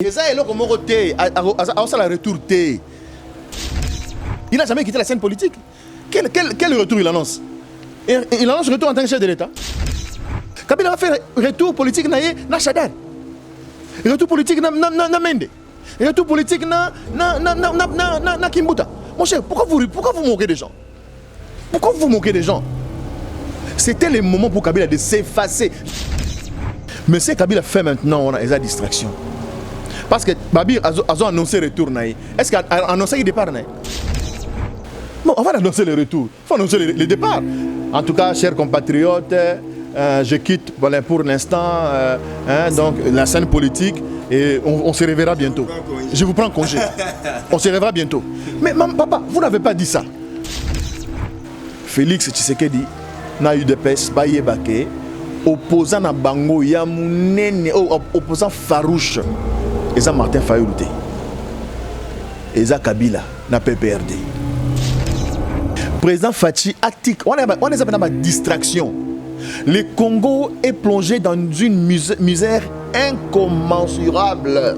Et ça, il n'a jamais quitté la scène politique. Quel retour il annonce? Il annonce retour en tant que chef de l'État. Kabila va faire retour politique na Chadad. Retour politique na Mende. Retour politique na Kimbuta. Mon cher, pourquoi vous moquez des gens? Pourquoi vous moquez des gens? C'était le moment pour Kabila de s'effacer. Mais ce que Kabila fait maintenant, on a des distractions. Parce que Babir a annoncé le retour. Est-ce qu'il a annoncé le départ? Bon, on va annoncer le retour. Il faut annoncer le départ. En tout cas, chers compatriotes, je quitte pour l'instant donc, la scène politique et on se reverra bientôt. Je vous prends congé. On se reverra bientôt. Mais papa, vous n'avez pas dit ça. Félix Tshisekedi n'a eu de peste, Baye Baké, opposant à Bango, Yamounene, opposant farouche. Et ça, Martin Fayulu. Et ça, Kabila, n'a PPRD. Président Fachi, on est dans une distraction. Le Congo est plongé dans une misère incommensurable.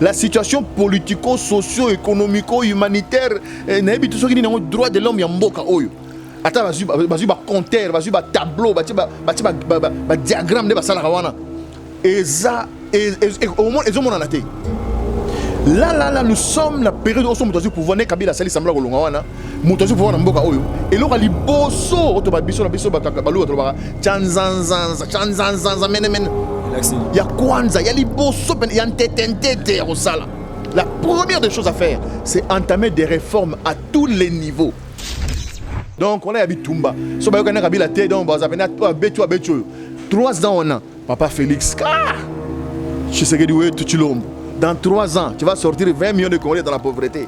La situation politico-socio-économico-humanitaire n'a pas de droit de l'homme yamboka oyo. Attends, vas-y, compteur, vas-y, tableau, vas-y, diagramme de basala. Et ça, au moins, ils ont mon anaté. Là, nous sommes la période où nous sommes pour voir Kabila Sali Sambla Golongawana, nous sommes pour voir Mboka Oyo. Et là, il y a bosso, autobabiso, la biso, bakabalou, autobara, chanzanzanza, menemen. Il y a Kwanza, il y a les bosso, il y a un tête au sala. La première des choses à faire, c'est entamer des réformes à tous les niveaux. Donc, on a habité Tumba. Si on a Kabila Té, donc on a Betu. 3 ans, on a Papa Félix. Je sais que tu l'as. Dans 3 ans, tu vas sortir 20 millions de Congolais dans la pauvreté.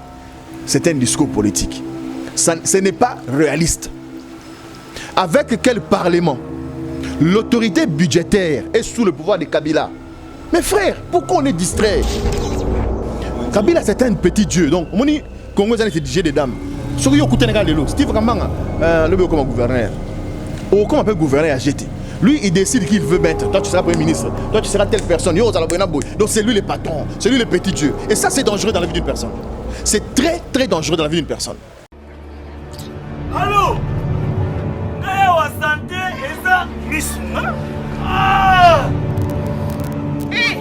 C'est un discours politique. Ce n'est pas réaliste. Avec quel parlement? L'autorité budgétaire est sous le pouvoir de Kabila. Mes frères, pourquoi on est distrait? Kabila, c'est un petit dieu. Donc, on dit Congo, c'est dieu des dames. Steve Kamanga, le comme gouverneur. Ou comme un peu gouverneur à jeter. Lui, il décide qu'il veut mettre. Toi, tu seras Premier ministre. Toi, tu seras telle personne. Donc, c'est lui le patron. C'est lui le petit Dieu. Et ça, c'est dangereux dans la vie d'une personne. C'est très, très dangereux dans la vie d'une personne. Allô? Santé, et ça, Missouma? Ah! Hé!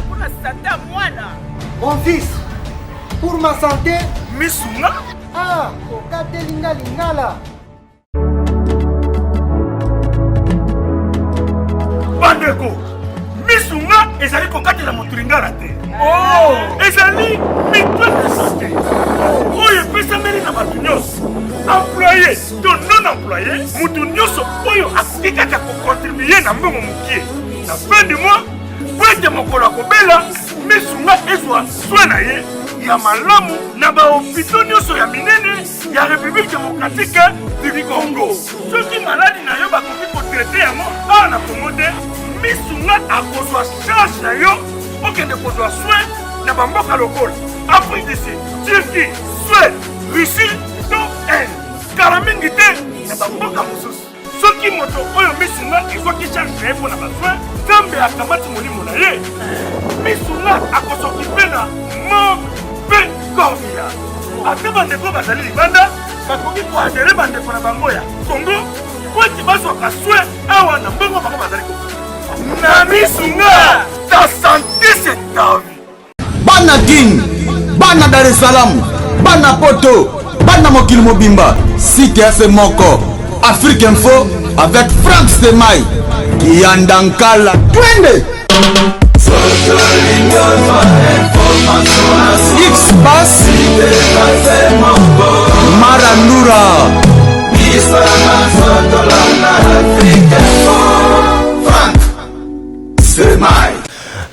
Pour la santé à moi, là. Mon fils, pour ma santé, Missouma? Ah! Là. Bandeko, Missunga ezali kokatela motulinga la te. Oh, ezali mitwe de santé. Oyo pesameli na bato nyonso. Employé to non employé, mutu nyonso oyo akoki kaka kocontribuer na mbongo mokie. Na fin du mois, po ete mokolo akobela, Missunga ezwa soin na ye ya malamu na bahopitau nyonso ya minene ya République démocratique du Congo. Soki maladi na yo bakoki kotraite yango awa na Congo te, Missunga akozwa charge na yo okende kozwa soin na bamboka lokola Afrique du Sud, Turquie, Suède, Russie to Inde. Kala mingi te na bamboka mosusu. Soki moto oyo Missunga ezwaki charge na ye mpo na basoin, Nzambe akamati molimo na ye, Missunga akosokipe na mabe Gomia. Ate bandeko bazali libanda bakoki koadere bandeko na bango ya Congo po ete bazwaka soin awa na mbongo bango bazali kokola. Na Missunga, ta santé c'est ta vie. Bana Guine, Bana Dar es Salaam, Bana Poto, Bana Mokil Mobimba, Site F Moko, Afrique Info avec Franck Semaï, Yandankala, Twende. X-Bass, Marandura,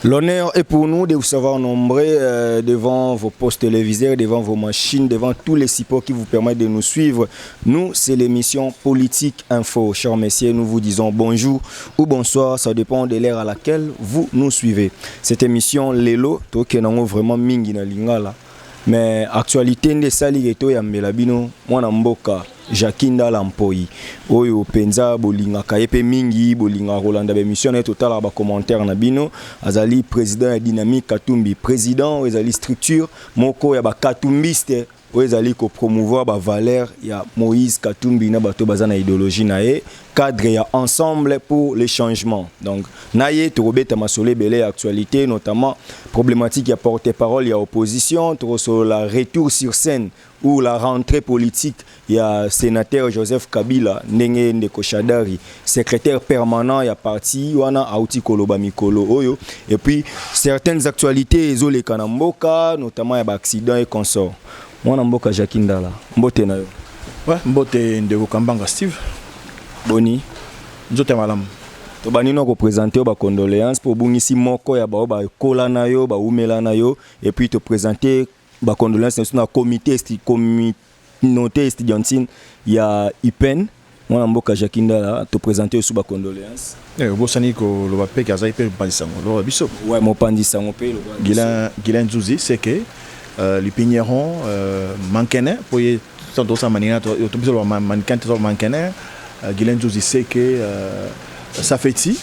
L'honneur est pour nous de vous savoir nombreux devant vos postes téléviseurs, devant vos machines, devant tous les supports qui vous permettent de nous suivre. Nous, c'est l'émission Politique Info. Chers messieurs, nous vous disons bonjour ou bonsoir, ça dépend de l'heure à laquelle vous nous suivez. Cette émission, Lelo, tokenango vraiment mingi na lingala. Mais actualité de sali geto ya mbelabino, mwana mboka. Jakinda Lampoi oyo penza bolinga kayepe mingi bolinga Rolanda émission na total ba commentaire na bino azali président ya Dynamique Katumbi président ezali structure moko ya ba katumbiste ezali ko promouvoir ba valeur ya Moïse Katumbi na bato bazana idéologie na ye cadre ya ensemble pour les changements donc naye torobeta masole belé actualité notamment problématique ya porte-parole ya opposition sur la retour sur scène ou la rentrée politique ya sénateur Joseph Kabila ndenge ndeko Shadari secrétaire permanent ya parti wana auti koloba mikolo oyo et puis certaines actualités ezoleka na mboka notamment ya ba accident et consort mwana mboka Jakinda la mbote na yo ouais mbote ndeko Kambanga Steve boni nzote malamu to banino ko présenter ba condoléances pour bungisi moko ya ba kola na yo ba umela na yo et puis te présenter ba condoléances na comité estudiantine ya IPEN mwana mboka Jakinda la te présenter sous ba condoléances bosani ko lo ba pe kaza ipe pandisango lo biso ouais mo pandisango pe lo Guilain Nzuzi c'est que les pignerons manquent pour y sont ça manière to biso manquent to manquent Guilain Nzuzi c'est que Safeti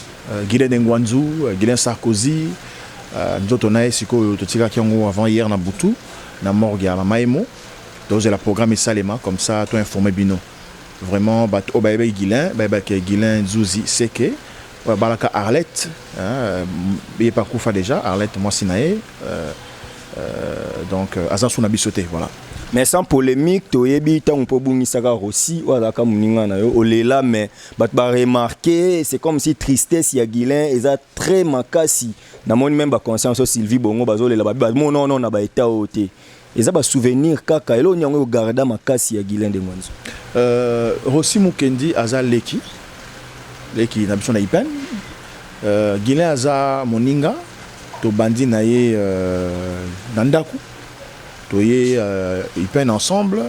Guilain Ngwanzu Guilain Sarkozy nzoto na siko to tika kiongo avant hier na Butu na morgue ya Maemo donc la programme Salema comme ça to informer bino vraiment bat obaye Guilain ke Guilain Nzuzi c'est que balaka Arlette il pas kufa déjà Arlette moi sinae donc Azasuna bisoté voilà mais sans polémique toyebi tant po bungisaka aussi wala ka muninga na yo olela mais bat ba remarquer c'est comme si tristesse ya Guilain eza très makasi na moni même ba conscience Sylvie Bongo bazolela ba non na ba état oté eza ba souvenir kaka elo nyango garda makasi ya Guilain de Mwanzo Rossi Mukendi aza leki na biso na IPEN Guilain aza moninga to bandi na ye nandaku toye IPEN ensemble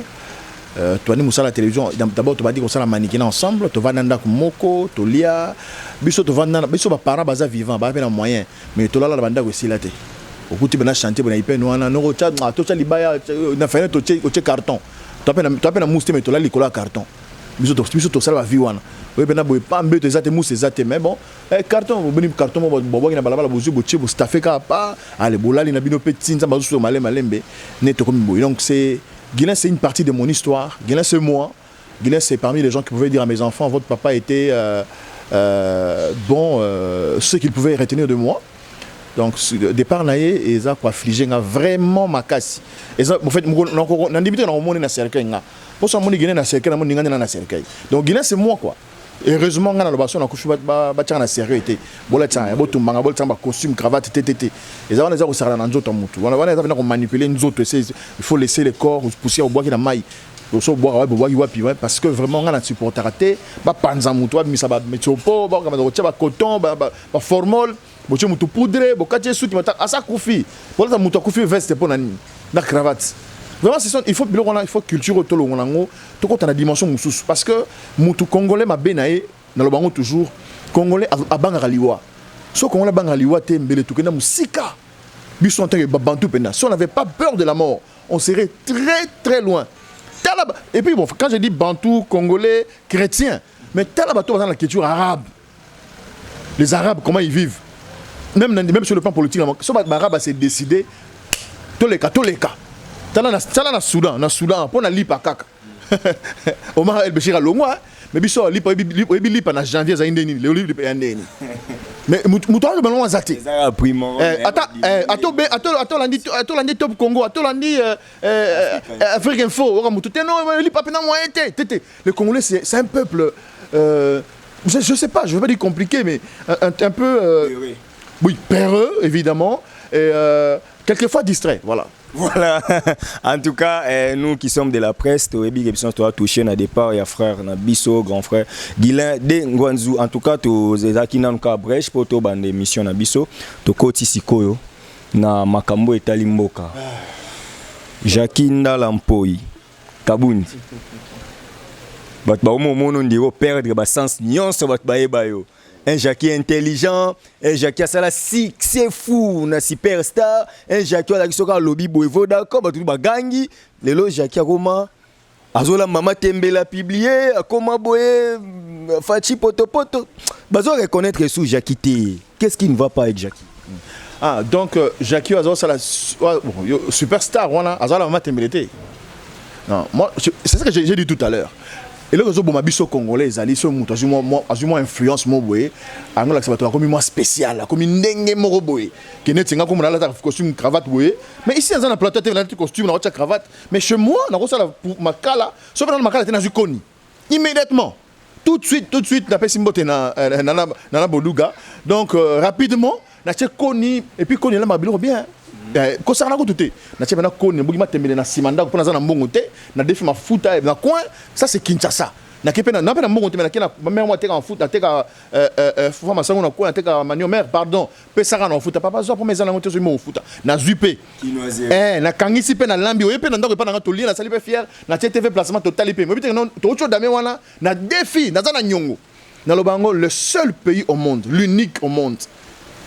toani musala la télévision d'abord to badi ko sala mannequin ensemble to va nandaku moko to lia biso to vanda biso ba parents baza vivant ba na moyen mais to lala banda ko silate okuti bena chanter bena IPEN wana no cha to cha libaya na fene to che carton to pena muste mais to la likola carton biso to sala ba vie wana oui bena boy pas mbeto ezate mousse ezate mais bon carton boni carton bobo na balabala bozu boche bo stafé ka pa allez bolali na bino petit nza bazu malembe neto comme boy donc c'est Guilain c'est une partie de mon histoire Guilain c'est moi Guilain c'est parmi les gens qui pouvaient dire à mes enfants votre papa était bon ce qu'il pouvait retenir de moi donc départ naé eza ko affliger nga vraiment makasi eza en fait na ndibité na omoni na cercle nga pour ça moni Guilain na cercle na moni ngana na cercle donc Guilain c'est moi quoi. Heureusement ngana lobaso na kushu ba na sérieux bola tsanga bo tumbanga bola tsamba costume cravate tété et ça on les a resarla na nzoto mutu on a venir manipuler nzoto il faut laisser le corps pousser au bois qui na mai so bois bois wapi parce que vraiment ngana supporter raté ba panza mutu ba misa ba metiopo ba kama ba coton ba formol bo che mutu poudre bo kache suti mata asa kufi bola mutu kufi veste pour na cravate. Vraiment, il faut culture autour de l'ango, tout compte la dimension moussous. Parce que mutu congolais ma benae, dans le bango toujours, congolais à Bangaliwa. So congolais Bangaliwa te mbele tout kena musika. Bisson te bantou pena. Si on n'avait pas peur de la mort, on serait très très loin. Et puis bon, quand je dis bantou, congolais, chrétien, mais tel bateau dans la culture arabe. Les Arabes, comment ils vivent? Même sur le plan politique, si l'Arabe s'est décidé, tous les cas. Tala na Soudan pour na lipa kaka Omar El Béchir alongwa mais biso lipa na janvier za indeni le lipa ya ndeni mais mutoa de balon azate ato landi top Congo ato landi Afrique Info ora mutu teno lipa pena moyen tété le Congolais c'est un peuple je sais pas je veux pas dire compliqué mais un peu oui peureux évidemment et quelquefois distrait voilà. Voilà, en tout cas, nous qui sommes de la presse, tu as touché na départ, il y a frère, na Bisso, grand frère, Guilain de Ngwanzu, en tout cas, tu as brèche pour ton bande émission na Bisso, tu koti sikoyo, na makambo etali mboka. Jakinda Lampoi, Kabundi. Bat ba moment on dit perdre ba sens nyonso bat ba yo. Un Jackie intelligent, un Jackie ça là c'est fou, na superstar, un Jackie là qui soka lobby boevo d'accord, ba tout ba gangi, lelo Jackie Roma Azola Mama Tembela publié, comment boye, Fachi Poto Poto. Bazo reconnaître sous Jackie T. Qu'est-ce qui ne va pas avec Jackie? Ah, donc Jackie Azo, c'est la superstar, voilà. Azola Mama Tembela. Non, moi, c'est ce que j'ai dit tout à l'heure. Et là, je suis congolais, ils allaient sur moi influence, moi, boye. Alors, là, c'est comme moi spécial, comme une dengue, moi, boye. Qui n'est pas comme on a la costume, cravate, boye. Mais ici, on a un plateau, on a un costume, on a une cravate. Mais chez moi, on a ma cala, sauf que dans ma cala, on a un immédiatement. Tout de suite, on a fait Simbote dans Boluga. Donc, rapidement, on a connu, et puis, on a ma bilo bien. Concernant tout te na tchebe na kone bugi matembele na simanda ko na za na mbongo te na defi mafuta na coin ça c'est Kinshasa na kepe na na mbongo te na kena mère moi te ka mafuta te ka fo ma sango na ko na te ka manio mère pardon pe saka na mafuta papa zo pour mes ana moto zo mo mafuta na zupe na kangisi pe na lambi o pe na ndako pe na to lia na sali pe fier na TV placement total pe mo bite non to ocho dame wana na défi na za na nyongo na lobango le seul pays au monde l'unique au monde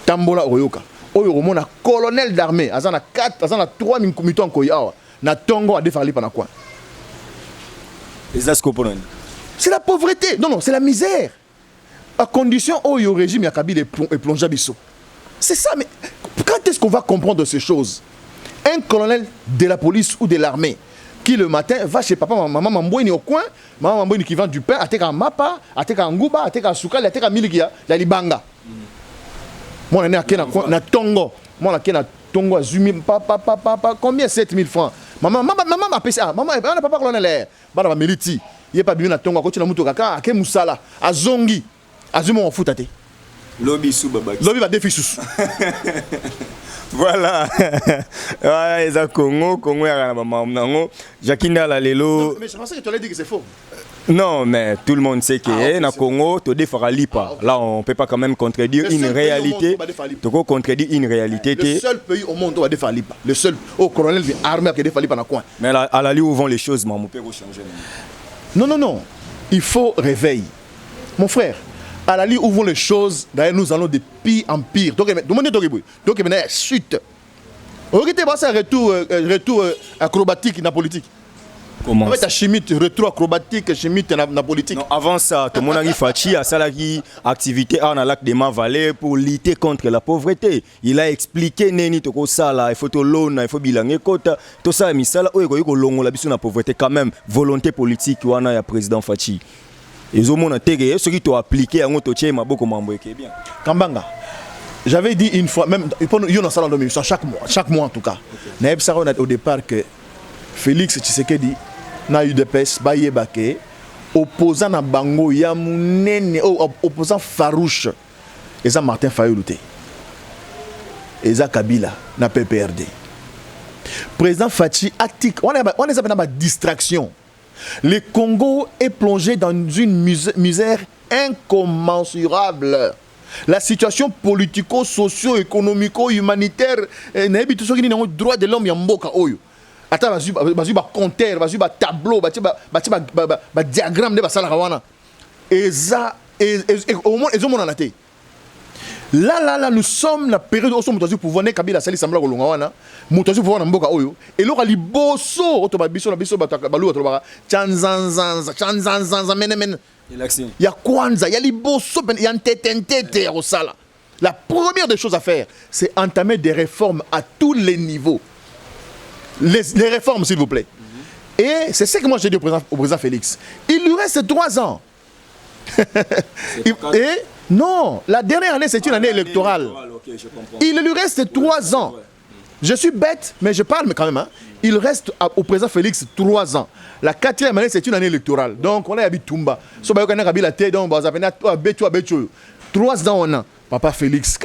Tambola Oyoka oyo romona colonel d'armée azana 4 azana 3 minutes en koyawa na tongo a défarli pendant quoi c'est la pauvreté non c'est la misère à condition oyo régime ya Kabila et plonge biso c'est ça mais quand est-ce qu'on va comprendre ces choses un colonel de la police ou de l'armée qui le matin va chez papa maman Mamboini au coin maman Mamboini qui vend du pain ateka mapa ateka nguba ateka sukali ateka milikia ya libanga. Moi, na tongo. Moi, na tongo azumi papa combien 7000 francs. Maman m'a payé ça. Maman, on n'a pas parlé l'air. Bana ba militi. Il est pas bien na tongo ko na muto kaka ke musala. Azongi. Azumi on fout tate. Lobby sous babaki. Lobby va défi sous. Voilà. Ouais, ça Congo ya na maman nango. Jakinda la lelo. Mais je pensais que tu allais dire que c'est faux. Non, mais tout le monde sait que na Congo, tu défends lipa. Là, on peut pas quand même contredire une réalité. Tu peux contredire une réalité. Le seul pays au monde où on va défendre lipa. Le seul au colonel armé qui défend lipa dans coin. Mais à la lieu où vont les choses, mon père changer. Non. Il faut réveil. Mon frère, à la lieu où vont les choses, d'ailleurs nous allons de pire en pire. Donc, demandez donc il y a chute. Regardez ça retour acrobatique dans la politique. Comment avec ta chimie, retour acrobatique, chimie dans la politique. Non, avant ça, tout le monde a Fachi à salari activité à la lac de Mavalais pour lutter contre la pauvreté. Il a expliqué neni toko sala, il faut to loan, il faut bilanguer kota, tout ça misala o eko longo la biso na pauvreté quand même, volonté politique wana ya président Fachi. Ils ont mon intérêt, ce qui t'ont appliqué à notre tché maboko mambo bien. Kambanga. J'avais dit une fois même il y a un salon de mission chaque mois en tout cas. Naïb Saron au départ que Félix Tshisekedi na UDPS baye bake opposant na bango ya munene opposant farouche eza Martin Fayulu te eza Kabila na PPRD président Fachi attique on est dans ma distraction. Le Congo est plongé dans une misère incommensurable. La situation politico-socio-économico-humanitaire na bitu soki ni droit de l'homme ya mboka oyo. Ata bazu ba compteur, bazu ba tableau, ba diagramme de basala wana. Eza au moins ezo mona naté. Là nous sommes la période où sommes pour voir Kabila sali sambla ko longa wana. Mutozu pour na mboka oyo. Et lo ka liboso otoba biso na biso balu otoba chanzanza men. Ya kwanza ya liboso ya ntetentete au sala. La première des choses à faire, c'est entamer des réformes à tous les niveaux. Les réformes, s'il vous plaît. Et c'est ce que moi j'ai dit au président Félix. Il lui reste 3 ans. Et non, la dernière année, c'est une année électorale. Il lui reste 3 ans. Je suis bête, mais je parle quand même. Hein. Il reste au président Félix 3 ans. La 4e année, c'est une année électorale. Donc, on est à Bitumba. 3 ans, on a. Papa Félix,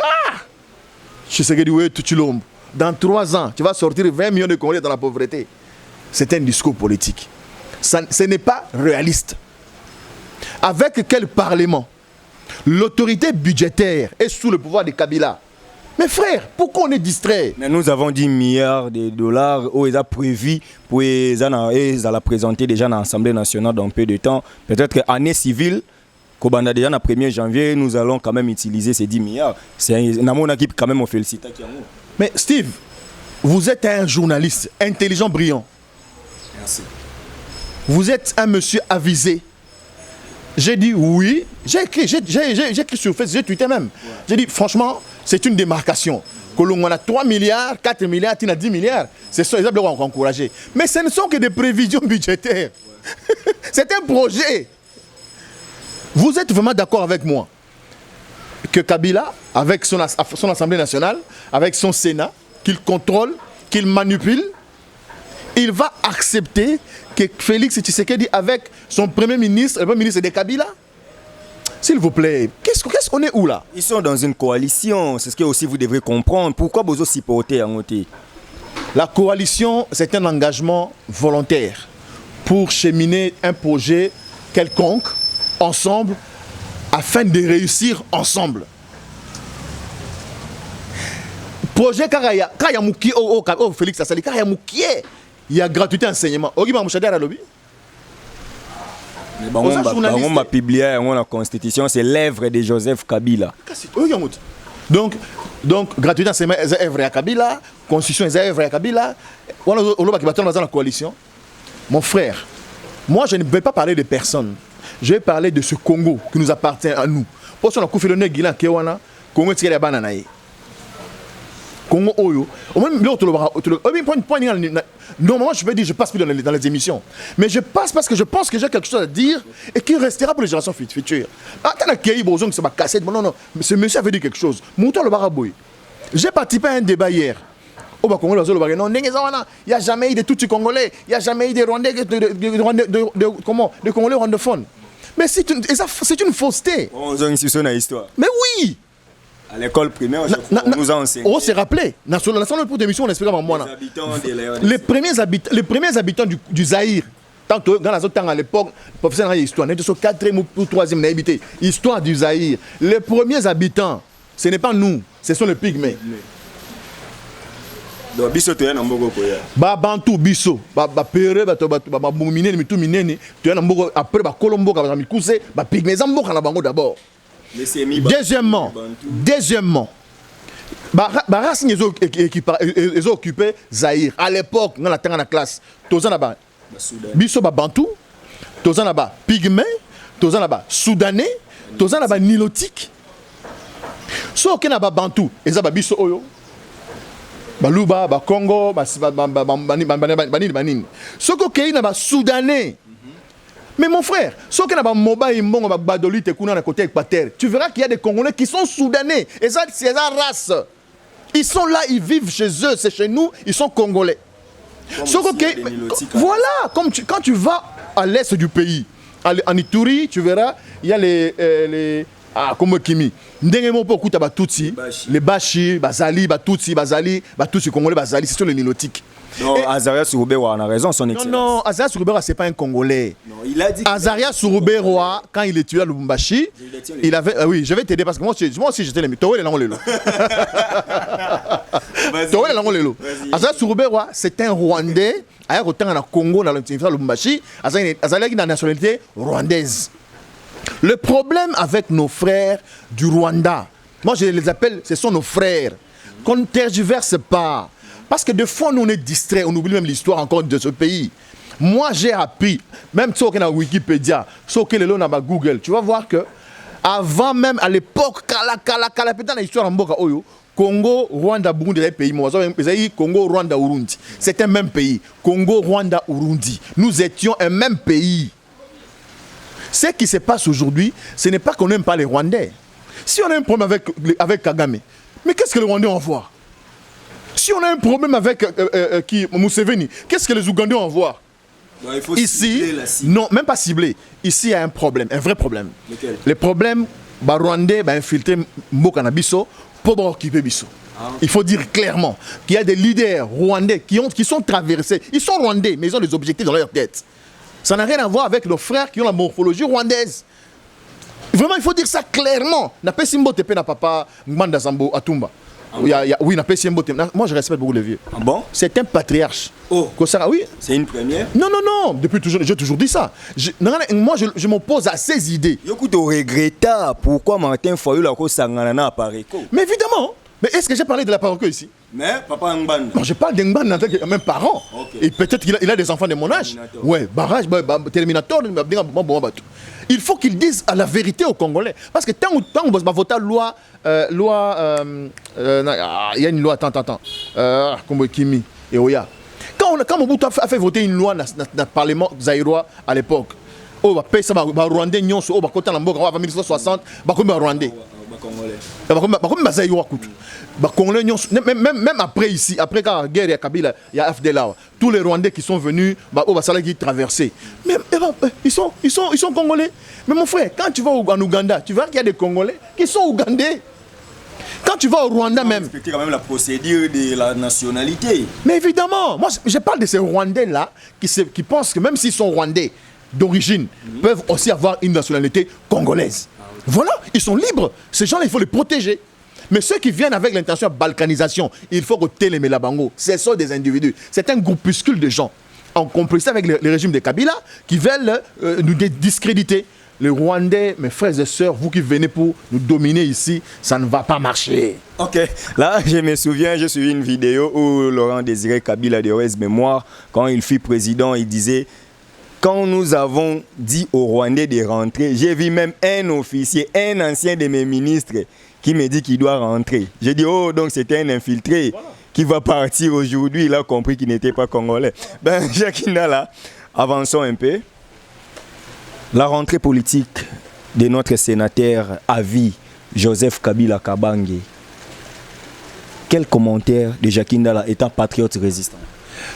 je sais que tu l'homme. Dans 3 ans, tu vas sortir 20 millions de Congolais dans la pauvreté. C'est un discours politique. Ce n'est pas réaliste. Avec quel parlement? L'autorité budgétaire est sous le pouvoir de Kabila. Mais frère, pourquoi on est distrait? Mais nous avons 10 milliards de dollars où ils ont prévu pour la présenter déjà dans l'Assemblée nationale dans peu de temps. Peut-être qu'année civile, Kobanda déjà le 1er janvier, nous allons quand même utiliser ces 10 milliards. C'est mon équipe quand même, on félicite. Mais Steve, vous êtes un journaliste intelligent, brillant. Merci. vous êtes un monsieur avisé. J'ai dit oui, j'ai écrit sur Facebook, j'ai tweeté même. J'ai dit franchement, c'est une démarcation. Que l'on a 3 milliards, 4 milliards, tu as 10 milliards. C'est ça, ils ont encouragé. Mais ce ne sont que des prévisions budgétaires. C'est un projet. Vous êtes vraiment d'accord avec moi que Kabila, avec son Assemblée nationale, avec son Sénat, qu'il contrôle, qu'il manipule, il va accepter que Félix Tshisekedi, avec son Premier ministre, le Premier ministre de Kabila? S'il vous plaît, qu'est-ce qu'on est où là? Ils sont dans une coalition, c'est ce que aussi vous devrez comprendre. Pourquoi vous supportez en côté? La coalition, c'est un engagement volontaire pour cheminer un projet quelconque, ensemble, afin de réussir ensemble. Projet Karaya, Félix Assali, Karaya Moukié, il y a gratuité enseignement. Ogi Mamouchadar à lobby. On m'a publié la constitution, c'est l'œuvre de Joseph Kabila. Donc gratuité enseignement, c'est l'œuvre de Kabila, constitution, c'est l'œuvre de Kabila. On a dans la coalition. Mon frère, moi je ne vais pas parler de personne. Je vais parler de ce Congo qui nous appartient à nous. Pour ça, on a fait le Guilan Kewana, Congo tiré la banane. Congo Oyo. Normalement, je peux dire, je passe plus dans les émissions. Mais je passe parce que je pense que j'ai quelque chose à dire et qui restera pour les générations futures. Non, non, ce monsieur avait dit quelque chose. J'ai participé à un débat hier. Il n'y a jamais eu de Tutsi congolais, il n'y a jamais eu de Rwandais, de Congolais rwandophones. Mais c'est une fausseté. Mais oui! À l'école primaire, on nous a enseigné. On s'est rappelé. Dans la pour d'émission, on explique à moi. Les premiers habitants du Zaïre, tantôt dans la zone à l'époque, professeur d'histoire, nous sommes 4e ou 3e habité. Histoire du Zaïre. Les premiers habitants, ce n'est pas nous, ce sont les pygmées. Donc, biso tu es un mbogo koya. Ba bantu biso, ba pere ba mumine mitu minene, tu es un mbogo après ba kolombo ka ba mikuse, ba pygmées mboka na bango d'abord. Deuxièmement, Racine ils ont occupé Zaïre. À l'époque, dans la classe, Tozan là-bas, Bisso Bantou, Tozan là-bas, Pygmée, Tozan là-bas, Soudanais, Tozan là-bas, Nilotique. So que là-bas, Bantou, ils ont Bisso Oyo, Baluba, Congo, Banin. So que là-bas, Soudanais. Mais mon frère, ce que tu verras qu'il y a des Congolais qui sont soudanais. Et ça, c'est la race. Ils sont là, ils vivent chez eux, c'est chez nous, ils sont Congolais. Voilà, quand tu vas à l'est du pays, en Ituri, tu verras, il y a les comme Kimi. Les Bashi, Bazali, Tutsi, Congolais, Bazali, c'est sur les Nilotiques. Non, Azaria Souroubéroa a raison, son excellence. Non, Azaria Souroubéroa, c'est pas un Congolais. Non, il a dit Azaria Souroubéroa, quand il est tué à Lubumbashi, il avait. Oui, je vais t'aider parce que moi aussi j'étais l'aimé. Toi, Azaria Souroubéroa, c'est un Rwandais. Ailleurs, autant en Congo, dans le Lubumbashi, Azaria a la nationalité rwandaise. Le problème avec nos frères du Rwanda, moi je les appelle, ce sont nos frères, qu'on ne tergiverse pas. Parce que des fois, nous on est distraits, on oublie même l'histoire encore de ce pays. Moi, j'ai appris, même si on a Wikipédia, si on a Google, tu vas voir que avant même, à l'époque, l'histoire en Mboka Oyo, Congo, Rwanda, Burundi, les pays, Congo, Rwanda, Urundi. C'est un même pays. Congo, Rwanda, Urundi. Nous étions un même pays. Ce qui se passe aujourd'hui, ce n'est pas qu'on n'aime pas les Rwandais. Si on a un problème avec Kagame, mais qu'est-ce que les Rwandais envoient? Si on a un problème avec Museveni, qu'est-ce que les Ougandais envoient? Ici, non, même pas ciblé. Ici, il y a un problème, un vrai problème. Lequel? Le problème, Rwandais infiltrer Mboka Bisso pour occuper Bisso. Il faut dire clairement qu'il y a des leaders rwandais qui sont traversés. Ils sont rwandais, mais ils ont des objectifs dans leur tête. Ça n'a rien à voir avec nos frères qui ont la morphologie rwandaise. Vraiment, il faut dire ça clairement. N'a pas Simbo Tepe na papa Ngmanda Zambo Atumba. Oui, n'a pas Simbo Tepe. Moi, je respecte beaucoup le vieux. Ah bon? C'est un patriarche. Oh, oui. C'est une première? Non. Depuis toujours, j'ai toujours dit ça. Moi, je m'oppose à ces idées. Écoute, regrette pourquoi Martin Fayulu a sangana à Paris. Mais évidemment, Mais est-ce que j'ai parlé de la paroque ici? Mais papa Ngban. Non, je parle d'Engban en tant que même parent. Ok. Et peut-être qu'il a des enfants de mon âge. Terminator. Ouais, barrage, Terminator. Il faut qu'ils disent la vérité aux Congolais. Parce que tant on va voter loi, il y a une loi, attends, comme Kimi et Oya. Quand Mobutu a fait voter une loi dans le Parlement zaïrois à l'époque, on va payer ça, on va Rwandais, on va côté en 1960, on va Rwandais. Même après ici, après quand la guerre il y a Kabila, il y a FDLA, tous les Rwandais qui sont venus, qui traverser. Mais ils sont Congolais. Mais mon frère, quand tu vas en Ouganda, tu vois qu'il y a des Congolais qui sont Ougandais. Quand tu vas au Rwanda même. Respecter quand même la procédure de la nationalité. Mais évidemment, moi je parle de ces Rwandais-là qui pensent que même s'ils sont Rwandais d'origine, peuvent aussi avoir une nationalité congolaise. Voilà, ils sont libres. Ces gens-là, il faut les protéger. Mais ceux qui viennent avec l'intention de balkanisation, il faut que les Melabango. Ce sont des individus. C'est un groupuscule de gens. En compris avec le régime de Kabila qui veulent nous discréditer. Les Rwandais, mes frères et sœurs, vous qui venez pour nous dominer ici, ça ne va pas marcher. Ok, là je me souviens, j'ai suivi une vidéo où Laurent Désiré Kabila de Rwes Mémoire, quand il fut président, il disait quand nous avons dit aux Rwandais de rentrer, j'ai vu même un officier, un ancien de mes ministres qui me dit qu'il doit rentrer. J'ai dit oh donc c'était un infiltré qui va partir aujourd'hui, il a compris qu'il n'était pas congolais. Ben Jacques Ndala, avançons un peu. La rentrée politique de notre sénateur à vie, Joseph Kabila Kabange. Quel commentaire de Jacques Ndala étant patriote résistant?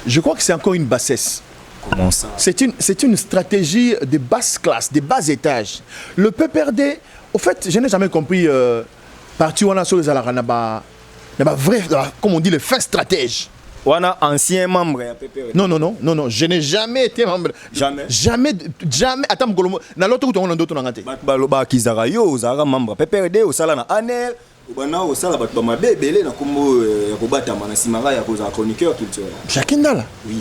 Je crois que c'est encore une bassesse. Comment ça? C'est une stratégie de basse classe, de bas étage. Le PPRD, au fait, je n'ai jamais compris parti où on a sur les alarabas, vrai, comme on dit, le fin stratège. On a ancien membre à PPRD. Non, je n'ai jamais été membre. Jamais. Attends, dans l'autre côté, on a d'autres nangaté. Baloba Kizara yo, Zara membre PPRD, au sala na ANEL, au sala bat bama bébélé na kombo ya kobata mana simara ya koza chroniqueur culturel. Jacques Ndala. Oui.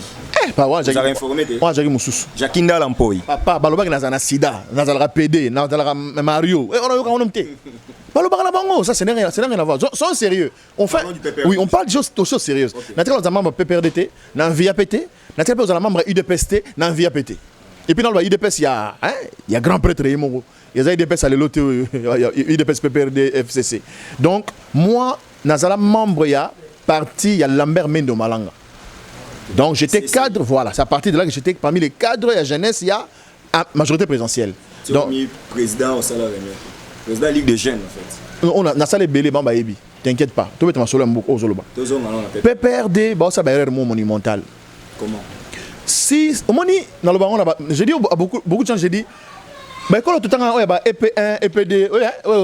Pas moi, Jacques informé te. Moi, Jacques Moussous. Jacques Ndala mpoi. Papa, baloba na zana sida, na zala PD, na zala Mario. On a eu quand on te. Baloba na bango, ça c'est rien à voir. Sois sérieux. Oui, on parle de choses sérieuses. Naturellement, on a membre PPRDT, na via PT, naturellement on a membre UDPST, na via PT. Et puis dans le UDPS, il y a grand prêtre Yemo. Il y a UDPS à l'autre, UDPS PPRD FCC. Donc, moi, Nazala membre, il y a parti, il y a Lambert Mendo Malanga. Donc, j'étais cadre, voilà. C'est à partir de là que j'étais parmi les cadres et la jeunesse, il y a majorité présidentielle. Donc, président au salaire, président de la Ligue des jeunes, en fait. On a salé belé, bamba ebi. T'inquiète pas. Tu peux te massoler un peu aux Zoloba. PPRD, ça va être monumental. Comment? Si, j'ai dit à beaucoup de gens, j'ai dit, mais quand tu as EP1, EP2,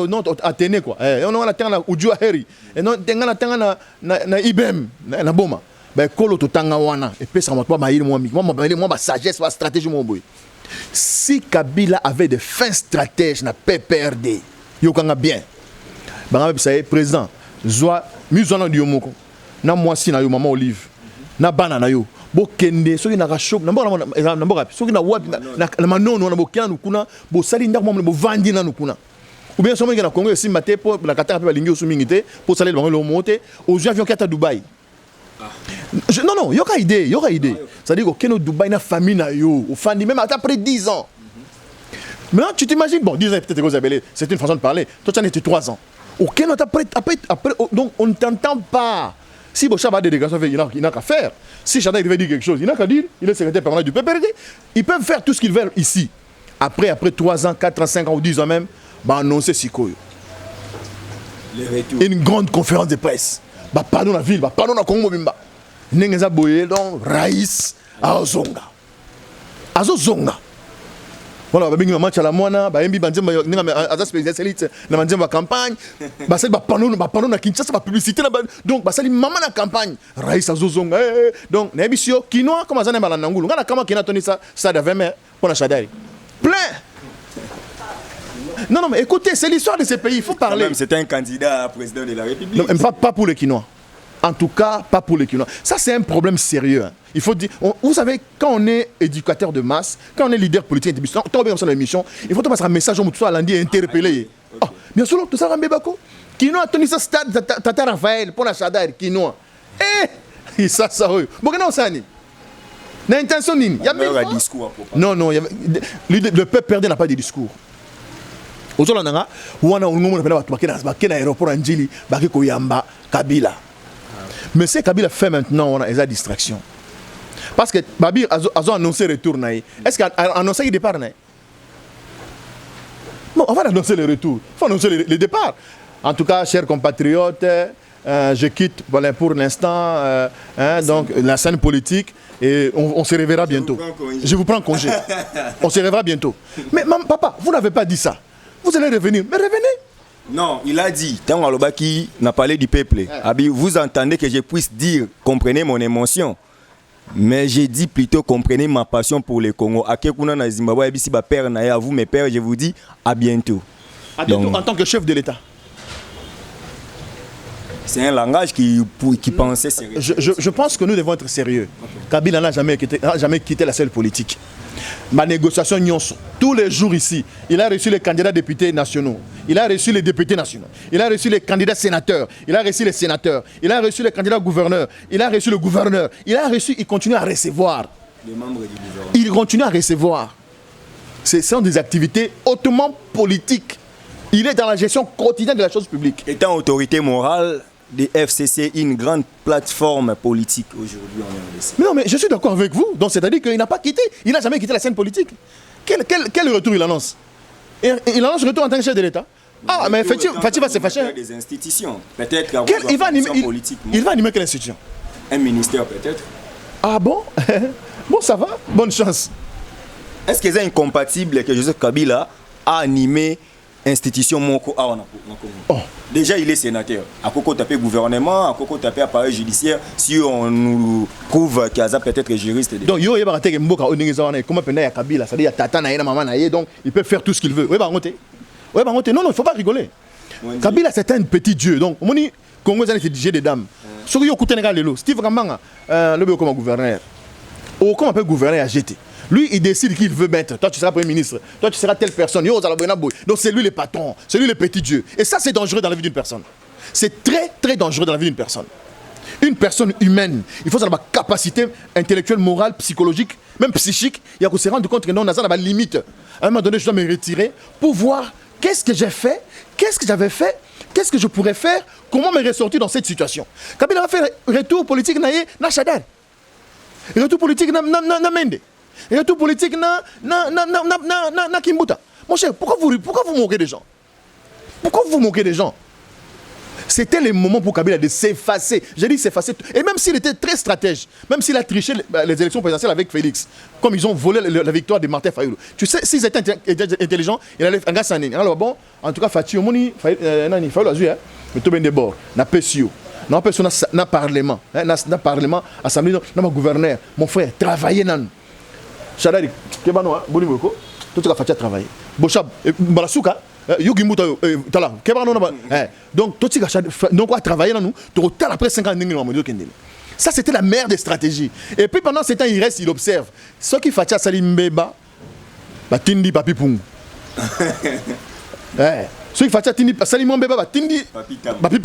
non, Athénée quoi. On a tanga na Uju Heri. Et non, tanga na IBM, na Boma. Ben quand tu as wana, et puis ça m'a pas maïr moi, ma sagesse, ma stratégie mon boy. Si Kabila avait de fins stratèges na PPRD, yokanga bien. Ben ça est président. Zoa, mizona diomoko. Na moi si na yo maman Olive. Na banana yo. Bokende soki na rashop na mbora soki na wapi na manono na bokena nukuna bo sali ndako mo bo vandi na nukuna ou bien somo na Congo esi maté pour la kataka pe balingi osumingité pour saler bango le monter aux avions qui à Dubaï. Non, yoka idée. Ça dit que Dubaï na famille na yo, au fandi même après 10 ans. Maintenant tu t'imagines bon 10 ans peut-être que c'est une façon de parler. Toi tu en étais 3 ans. Aucun autre après donc on ne t'entend pas. Si Bocha a des déclarations, il n'a qu'à faire. Si Chanda devait dire quelque chose, il n'a qu'à dire. Il est secrétaire permanent du PPRD. Ils peuvent faire tout ce qu'ils veulent ici. Après 3 ans, 4 ans, 5 ans ou 10 ans même, annoncer Sikoyo. Une grande conférence de presse. Pardon la ville, pardon la Congo Bimba. Nengeza Boye, donc Raïs, Azonga. Voilà, babi match à la moana, baembi banzemba aza spécialiste na banzemba campagne, basali ba panneau na Kinshasa ba publicité na donc basali maman na campagne, Raïs Azozonga. Donc na ebisio kinoa comme azana malana ngulu, ngana kama kina toni ça de 20 mai pour la Chadari. Plein. Non mais écoutez, c'est l'histoire de ces pays, il faut parler. C'est un candidat à président de la République. Non, pas pour les Kinois. En tout cas, pas pour les Kinois. Ça, c'est un problème sérieux. Hein. Il faut dire, vous savez, quand on est éducateur de masse, quand on est leader politique, quand on est dans l'émission, il faut passer un message au Moutoussa, lundi interpellé. Ah, bien sûr, tout ça, Rambé Bako. Kinoa toni sa stade Tata Raphaël pour la Chadar Kinoa. Eh, ça oui. Bon non ça ni. Na intention nini? Il y a un discours à propos. Non, le peuple perdait n'a pas de discours. Aujourd'hui, on a un aéroport en Djili, Koyamba, Kabila. Mais c'est Kabila fait maintenant, on a des distractions. Parce que Babi a annoncé le retour. Est-ce qu'il a annoncé le départ? Bon, on va annoncer le retour. Il faut annoncer le départ. En tout cas, chers compatriotes, je quitte pour l'instant donc, la scène politique. Et on se reverra bientôt. Je vous prends congé. On se reverra bientôt. Mais papa, vous n'avez pas dit ça. Vous allez revenir. Mais revenez. Non, il a dit, tant Alobaki n'a parlé du peuple. Abi, vous entendez que je puisse dire, comprenez mon émotion. Mais j'ai dit plutôt, comprenez ma passion pour le Congo. À Kekuna na Zimbabwe, si ba père na à vous, mes pères, je vous dis à bientôt. À bientôt. Donc, en tant que chef de l'État. C'est un langage qui pensait sérieux. Je pense que nous devons être sérieux. Okay. Kabila n'a jamais quitté la scène politique. Ma négociation Nyonso, tous les jours ici, il a reçu les candidats députés nationaux, il a reçu les députés nationaux, il a reçu les candidats sénateurs, il a reçu les sénateurs, il a reçu les candidats gouverneurs, il a reçu le gouverneur, il continue à recevoir. Les membres du gouvernement. Il continue à recevoir. Ce sont des activités hautement politiques. Il est dans la gestion quotidienne de la chose publique. Étant autorité morale, des FCC, une grande plateforme politique aujourd'hui en RDC. Mais non, mais je suis d'accord avec vous. Donc c'est-à-dire qu'il n'a pas quitté, il n'a jamais quitté la scène politique. Quel retour il annonce? Il annonce retour en tant que chef de l'État. Ah, mais Fati va se fâcher. Des institutions. Peut-être il va animer quelle institution? Un ministère peut-être. Ah bon? Bon, ça va. Bonne chance. Est-ce que c'est incompatible que Joseph Kabila a animé institution Moko a Déjà, il est sénateur. À Koko tapé gouvernement, à Koko tapé appareil judiciaire, si on nous prouve qu'il y a peut-être juriste. Donc, il y a Mboka comment penait Kabila, c'est-à-dire Tata Naïna Maman Naïe, donc il peut faire tout ce qu'il veut. Oui, bah non, il ne faut pas rigoler. Kabila, c'est un petit dieu. Donc, mon Congo, c'est DJ des dames. Ce qui est Steve Ramanga, le bureau comme gouverneur. Ou comment peut gouverner à jeter. Lui, il décide qu'il veut mettre. Toi, tu seras Premier ministre. Toi, tu seras telle personne. Donc, c'est lui le patron. C'est lui le petit Dieu. Et ça, c'est dangereux dans la vie d'une personne. C'est très, très dangereux dans la vie d'une personne. Une personne humaine, il faut avoir la capacité intellectuelle, morale, psychologique, même psychique. Il y a qu'on se rendre compte que non, on a une limite. À un moment donné, je dois me retirer pour voir qu'est-ce que j'ai fait, qu'est-ce que j'avais fait, qu'est-ce que je pourrais faire, comment me ressortir dans cette situation. Kabila va faire retour politique na Chadar. Retour politique na Mende. Et tout politique na Kimbuta. Mon cher, pourquoi vous moquez des gens? Pourquoi vous moquez des gens? C'était le moment pour Kabila de s'effacer. J'ai dit s'effacer. Et même s'il était très stratège, même s'il a triché les élections présidentielles avec Félix, comme ils ont volé la victoire de Martin Fayoulou. Tu sais, s'ils étaient intelligents, il allait faire un gars. Alors bon, en tout cas, Fatih Omoni, Fayoulou a joué, mais tout bien de bord, na PSU. Na PSU, na Parlement, na Parlement, Assemblée, na gouverneur, mon frère, travailler nan. Chadari, kebano bolimoko, tout ça fait travailler. Bochab, balasuka, yogi muta tala, kebano na donc tout ça donc on travailler là nous, total après 50 ans ça c'était la meilleure des stratégies. Et puis pendant ce temps il reste, il observe. Ce qui fait Salimbeba, batindi papi pung. Ceux qui font Tindi, Salimon Beba, Tindi,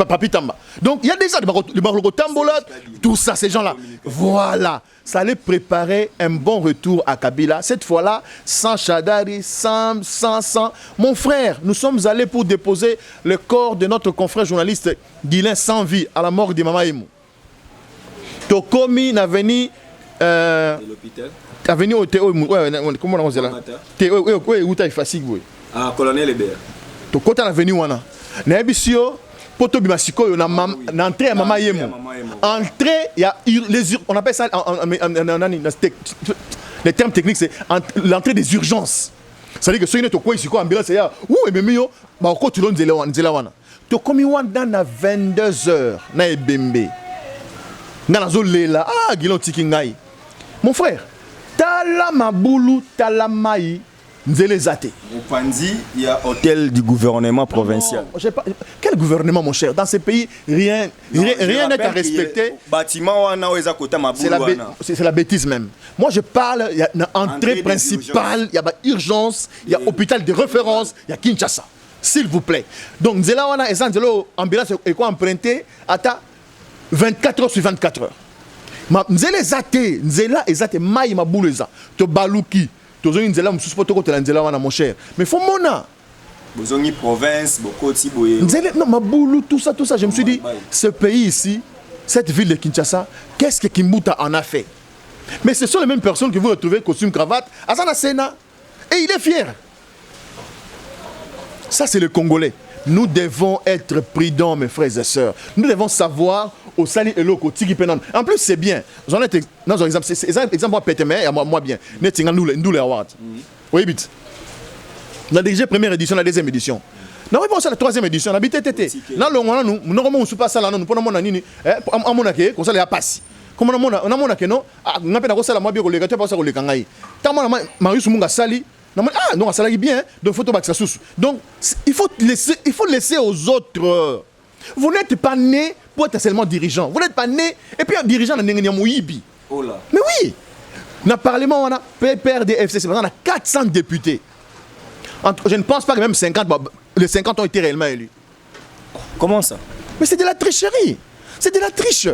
Papi Tamba. Donc il y a déjà le Baroko Tambola, tout ça, ces gens-là. Voilà, ça allait préparer un bon retour à Kabila. Cette fois-là, sans Chadari, sans. Mon frère, nous sommes allés pour déposer le corps de notre confrère journaliste Guilain sans vie à la mort de Mama Emo. Tokomi n'a venu. De l'hôpital. A venu au Théo. Comment on dit là? Théo, oui, où t'as facile, oui. Ah, colonel Hébert. To kota na venu wana na ebisio poto bimasiko yo na entrée à Mama Yemo. Entrée, il y a les on appelle ça les termes techniques c'est l'entrée des urgences. C'est-à-dire que ceux qui ne quoi ici quoi ambulance ya ou et même yo ba ko tulon nzela wana to komi wana na 22h na ebembe ngana zo lela gilon tiki ngai mon frère tala mabulu tala mai nzele zate. Au Pandi, il y a hôtel du gouvernement provincial. Non, quel gouvernement, mon cher? Dans ces pays, rien n'est à respecter. Bâtiment, c'est la bêtise même. Moi, je parle, il y a une entrée principale, il y a urgence, il y a hôpital de référence, il y a Kinshasa. S'il vous plaît. Donc, Nzela wana et Nzela ambulance est quoi emprunté à 24 heures sur 24 heures. Nzela ezate mai mabulu eza. To baluki. To zongi Nzela mususu poto ko Nzela wana mon cher. Mais faut mona. Bozongi province, Bokoti boye. Nzela non mabulu tout ça, je me suis dit ce pays ici, cette ville de Kinshasa, qu'est-ce que Kimbuta en a fait? Mais ce sont les mêmes personnes que vous retrouvez costume cravate Azana Sena et il est fier. Ça, c'est le Congolais. Nous devons être prudents, mes frères et sœurs. Nous devons savoir au Sali et l'Oko, Tiki Penan. En plus, c'est bien. J'en ai dans un exemple. C'est un exemple, moi, pétémé, et moi bien. Nous les awards. Oui, vite. On a déjà première édition, la deuxième édition. Non, oui, bon, c'est la troisième édition. On a habité tété. Là, nous ne sommes pas ça là, nous prenons mon anini. On a comme ça, il y a passé. Comme on a que non, on a pas ça la moi bien que les gars, tu pas ça que les kangai. Tant moi, Marius Munga Sali. Ah non, ça l'a bien, donc faut que ça sous. Donc il faut laisser aux autres. Vous n'êtes pas né pour être seulement dirigeant. Vous n'êtes pas né et puis un dirigeant dans Moyibi. Oh là. Mais oui. Dans le Parlement, on a PPRD, FCC, on a 400 députés. Je ne pense pas que même 50, les 50 ont été réellement élus. Comment ça? Mais c'est de la tricherie. C'est de la triche.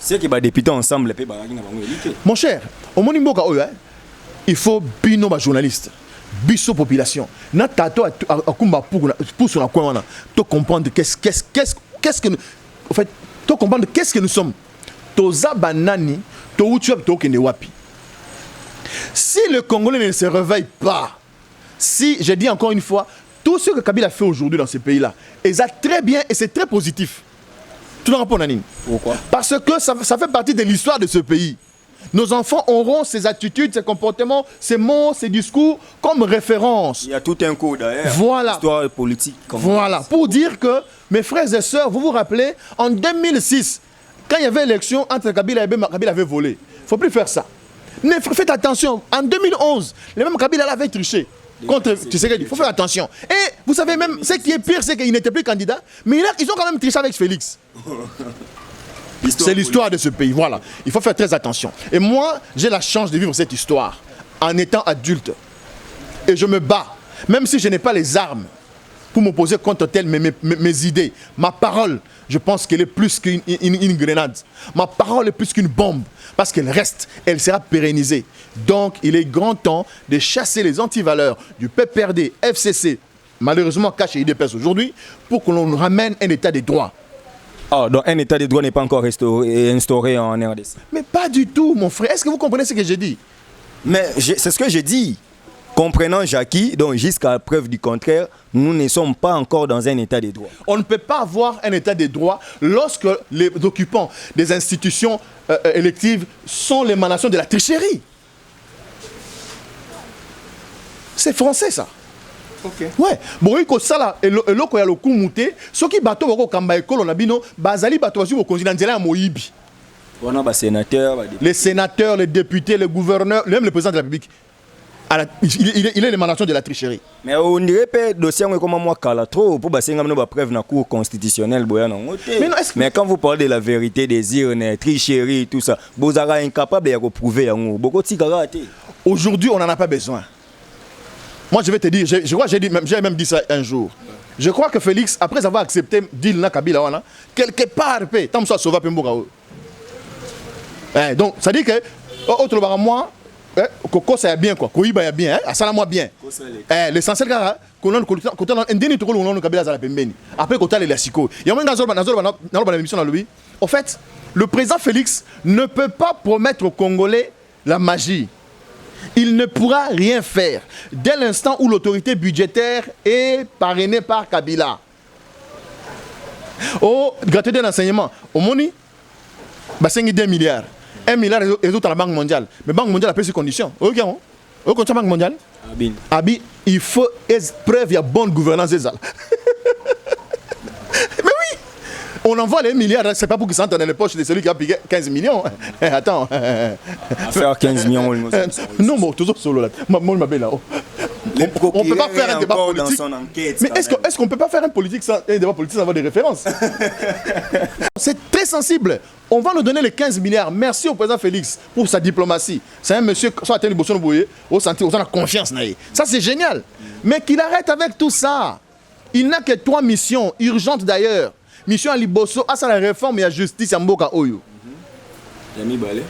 C'est que les députés ensemble, mon cher, au Monimboka, il faut bino ma journaliste. Biso population. Na tato akumba pour sur la coin to comprendre qu'est-ce que nous, en fait, to comprendre qu'est-ce que nous sommes. Toza banani, to utuap to kene wapi. Si le Congolais ne se réveille pas, si je dis encore une fois, tout ce que Kabila fait aujourd'hui dans ce pays-là, est très bien et c'est très positif. Tu n'en réponds Nani. Pourquoi? Parce que ça fait partie de l'histoire de ce pays. Nos enfants auront ces attitudes, ces comportements, ces mots, ces discours comme référence. Il y a tout un cours d'ailleurs. Voilà. Histoire politique. Voilà. Pour dire que, mes frères et sœurs, vous vous rappelez, en 2006, quand il y avait élection entre Kabila et Kabila avait volé. Il ne faut plus faire ça. Mais faites attention. En 2011, le même Kabila avait triché. Contre Tshisekedi. Il faut faire attention. Et vous savez même, ce qui est pire, c'est qu'il n'était plus candidat, mais ils ont quand même triché avec Félix. C'est l'histoire de ce pays, voilà. Il faut faire très attention. Et moi, j'ai la chance de vivre cette histoire en étant adulte. Et je me bats, même si je n'ai pas les armes pour m'opposer contre telles mes idées. Ma parole, je pense qu'elle est plus qu'une grenade. Ma parole est plus qu'une bombe. Parce qu'elle reste, elle sera pérennisée. Donc, il est grand temps de chasser les antivaleurs du PPRD, FCC, malheureusement caché IDPS aujourd'hui, pour que l'on ramène un état de droit. Ah, donc un état de droit n'est pas encore instauré en RDC. Mais pas du tout, mon frère. Est-ce que vous comprenez ce que j'ai dit? Mais c'est ce que j'ai dit. Comprenant Jackie, donc jusqu'à preuve du contraire, nous ne sommes pas encore dans un état de droit. On ne peut pas avoir un état de droit lorsque les occupants des institutions électives sont l'émanation de la tricherie. C'est français ça. Ok. Ouais. Bon, il y a le coup ya mouté. Ce qui bateau au kamba école on a bino bazali bateau aussi au continent de Moïbi. On a des sénateurs, les sénateurs, les députés, les gouverneurs, même le président de la République. Il est l'émanation de la tricherie. Mais on dirait que le dossier est comme moi trop pour passer une preuve dans la cour constitutionnelle. Mais quand vous parlez de la vérité, des urnes, tricherie, tout ça, vous êtes incapable de prouver. Aujourd'hui, on n'en a pas besoin. Moi, je vais te dire, je crois que j'ai même dit ça un jour. Je crois que Félix, après avoir accepté deal na Kabila, quelque part, tant que sauver donc, ça dit que, autre part, moi, Coco, ça y a bien quoi. Koiba y a bien, ça moi bien. L'essentiel, quand on a un déni, on a Kabila à la pembeni. Après, quand on a les lassicos. Il y a un émission dans lui. En fait, le président Félix ne peut pas promettre aux Congolais la magie. Il ne pourra rien faire dès l'instant où l'autorité budgétaire est parrainée par Kabila. Oh, gratuité d'enseignement. Au Moni, c'est 2 milliards. 1 milliard résout à la Banque mondiale. Mais la Banque mondiale a pris ses conditions. Ok, on compte la Banque mondiale. Abi, il faut preuve, il y a bonne gouvernance des ailes. Mais oui, on envoie les milliards, c'est pas pour qu'ils s'entendent dans les poches de celui qui a payé 15 millions. Attends. Faire 15 millions. Non, mais toujours solo là. On ne peut pas faire un débat politique. Mais est-ce qu'on ne peut pas faire un débat politique sans avoir des références? C'est très sensible. On va nous donner les 15 milliards. Merci au président Félix pour sa diplomatie. C'est un monsieur qui a tenu au senti, on a confiance. Ça, c'est génial. Mais qu'il arrête avec tout ça. Il n'a que 3 missions urgentes d'ailleurs. Mission à Liboso, à la réforme et à justice à Mboka Oyo.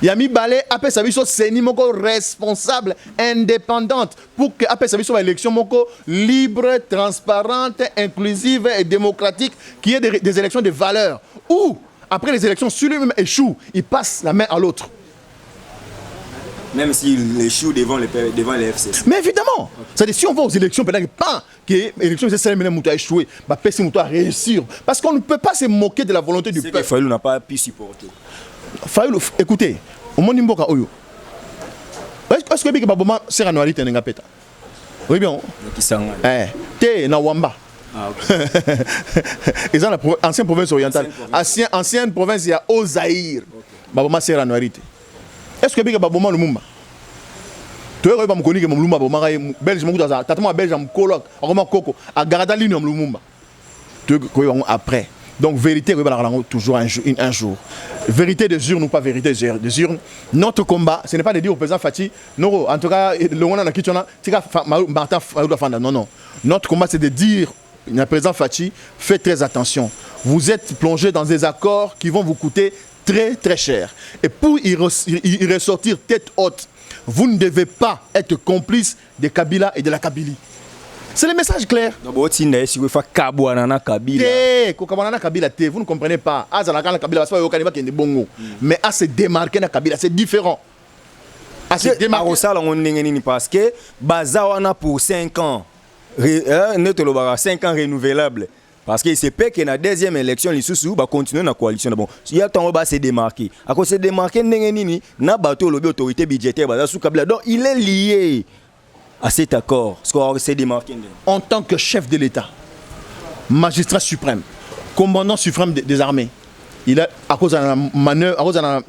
Yami Balé, après sa mission, c'est ni moko responsable, indépendante, pour que après sa mission, l'élection moko libre, transparente, inclusive et démocratique, qui est des élections de valeur. Ou, après les élections, si lui-même échoue, il passe la main à l'autre. Même s'il échoue devant les FCC. Mais évidemment, c'est-à-dire si on va aux élections, peut-être pas que l'élection c'est celle qui a échoué, bah personne ne réussir. Parce qu'on ne peut pas se moquer de la volonté du peuple. Fayulu n'a pas pu supporter. Fayulu, écoutez, au monde Mboka Oyo. Est-ce que Baboma sera noiré tenenga peta? Oui bien. Té na Wamba. Ah, ok. Ils ont l'ancienne province orientale. Ancienne province, il y a Ozaïr. Baboma sera noiré. Est-ce que Baboma Lumumba? Tu es pas connu que Lumumba belge tatama belge am colloque akoma koko a garda ligne Lumumba. Tu après. Donc vérité toujours un jour. Vérité des urnes ou pas vérité des urnes. Notre combat, ce n'est pas de dire au président Fati non, en tout cas le on a kitona tika Martin Fanda non. Notre combat c'est de dire le président Fati, faites très attention. Vous êtes plongé dans des accords qui vont vous coûter très très cher. Et pour y ressortir tête haute, vous ne devez pas être complice de Kabila et de la Kabylie. C'est le message clair. Vous ne comprenez pas. Mais à se démarquer dans Kabila, c'est différent. À se démarquer. Parce que Bazawana pour 5 ans, 5 ans renouvelables. Parce qu'il se peut que dans la deuxième élection, les sous va continuer dans la coalition. Bon, il y a temps va se démarquer. À cause de se démarquer, na bateau l'autorité budgétaire, donc il est lié à cet accord. En tant que chef de l'État, magistrat suprême, commandant suprême des armées, il a à cause de la manœuvre, à cause de la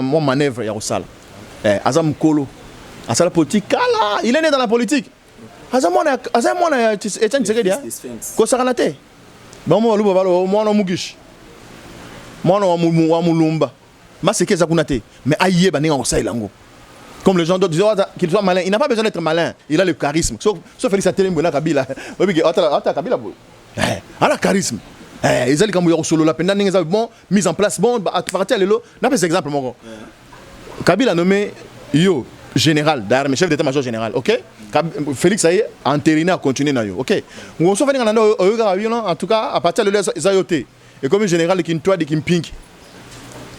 manœuvre, il y a au sale. Azam Kolo, à la politique, il est né dans la politique. Azam Etienne Tshisekedi, Kosaranate. Bon, moi, je suis Mulumba. Mais aïe, comme les gens d'autres disent qu'il soit malin, il n'a pas besoin d'être malin, il a le charisme. Sauf Félix Atelemboula Kabila. Il a le charisme. Ils ont dit solo la peine bon mise en place bon à partir de là, n'a pas exemple mon gars. Kabila a nommé yo général d'armée, chef d'état-major général, OK? Félix a entériné à continuer na yo, OK? On se fait en tout cas à partir de là zayoté. Et comme général qui toi de Kimping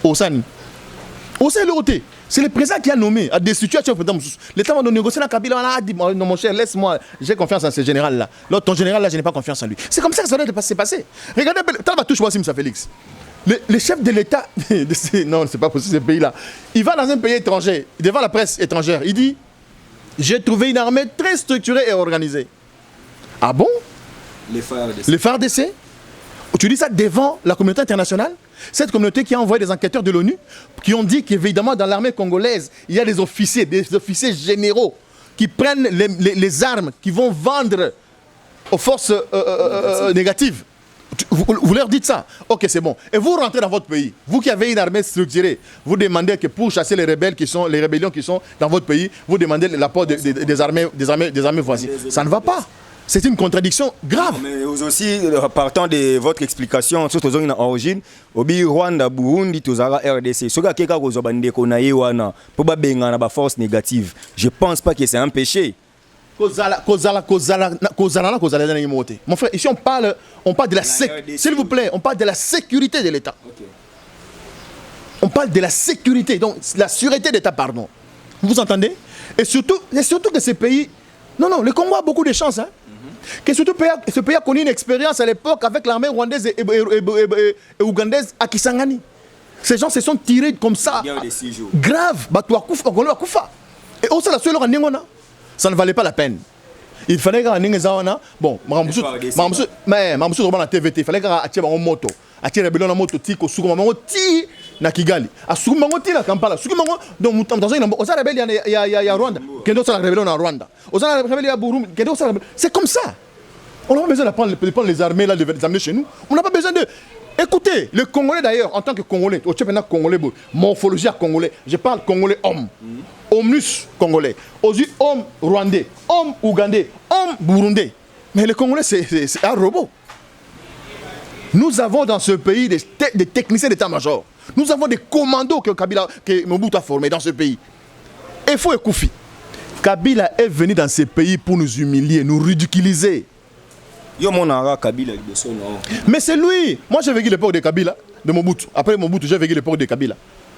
Osani. Osani l'auté. C'est le président qui a nommé à des situations président. L'État va négocier la Kabila, on a dit non mon cher, laisse-moi, j'ai confiance en ce général là. L'autre ton général là, je n'ai pas confiance en lui. C'est comme ça que ça doit se passer. Regardez, tu vas toucher Wassim Félix. Le chef de l'État, non, c'est pas possible ce pays-là. Il va dans un pays étranger, devant la presse étrangère, il dit j'ai trouvé une armée très structurée et organisée. Ah bon? Les FARDC. Tu dis ça devant la communauté internationale? Cette communauté qui a envoyé des enquêteurs de l'ONU qui ont dit qu'évidemment dans l'armée congolaise, il y a des officiers généraux qui prennent les armes, qui vont vendre aux forces négatives. Vous leur dites ça? Ok, c'est bon. Et vous rentrez dans votre pays. Vous qui avez une armée structurée, vous demandez que pour chasser les rébellions qui sont dans votre pays, vous demandez l'apport des armées voisines. Ça ne va pas. C'est une contradiction grave. Mais aussi, partant de votre explication, sur une origine, Obi Rwanda, Burundi, Tozara, RDC, ce qui est force négative, je ne pense pas que c'est un péché. Mon frère, ici on parle de la sécurité. S'il vous plaît, on parle de la sécurité de l'État. Okay. On parle de la sécurité, donc la sûreté d'État, pardon. Vous entendez? Et surtout que ce pays... Non, le Congo a beaucoup de chance. Hein? Que surtout ce pays a connu une expérience à l'époque avec l'armée rwandaise et ougandaise à Kisangani. Ces gens se sont tirés comme ça. Grave. Et aussi la seule ça ne valait pas la peine. Il fallait que bon, la TVT, il fallait que une moto. Rebellion moto tiko sukumango ti na Kigali. Asukumango ti na Kampala. Sukumango donc dans une rebellion il y a Rwanda. Kendo ça la rébellion en Rwanda. Osa la rébellion à Burundi. Kendo ça c'est comme ça. On n'a pas besoin de prendre les armées là de les amener chez nous. On n'a pas besoin de écoutez, le Congolais d'ailleurs en tant que Congolais, au Tchèpena Congolais, morphologie Congolais. Je parle Congolais homme. Homme congolais. Aussi homme rwandais, homme ougandais, homme burundais. Mais le Congolais, c'est un robot. Nous avons dans ce pays des techniciens d'état-major. Nous avons des commandos que Mobutu a formés dans ce pays. Et faut Koufi. Kabila est venu dans ce pays pour nous humilier, nous ridiculiser. Mais c'est lui. Moi, j'ai vécu l'époque de Kabila, de Mobutu. Après Mobutu, j'ai vécu l'époque de Kabila.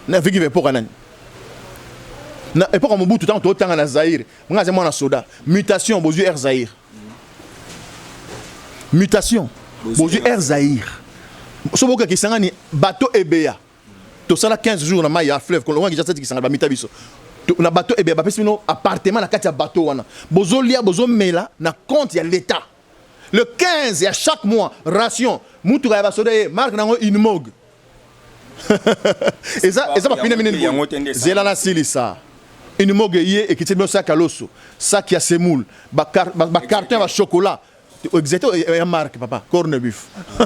J'ai vécu l'époque de l'époque de Mobutu, tant que temps en Zaïre. Moi, j'ai mon soda. Mutation, Bozu Air Zaïre. Mutation, Bozu Air Zaïre. Ce qui est un bateau EBA. Tout ça, 15 jours, on a un fleuve. On a un mitabiso. On a bateau EBA. On a un appartement, on a un bateau. Bozo Lia, Bozo Mela, on a compte, il y a l'État. Le 15, il y a chaque mois, ration. Moutou va se marque une mogue. Et ça va finir. C'est là, c'est ça. Une mogue et qui tient ça à l'osso. Ça qui a ses moules. Carton à chocolat. Exactement, il y a marque, papa. Corne buff. Bah,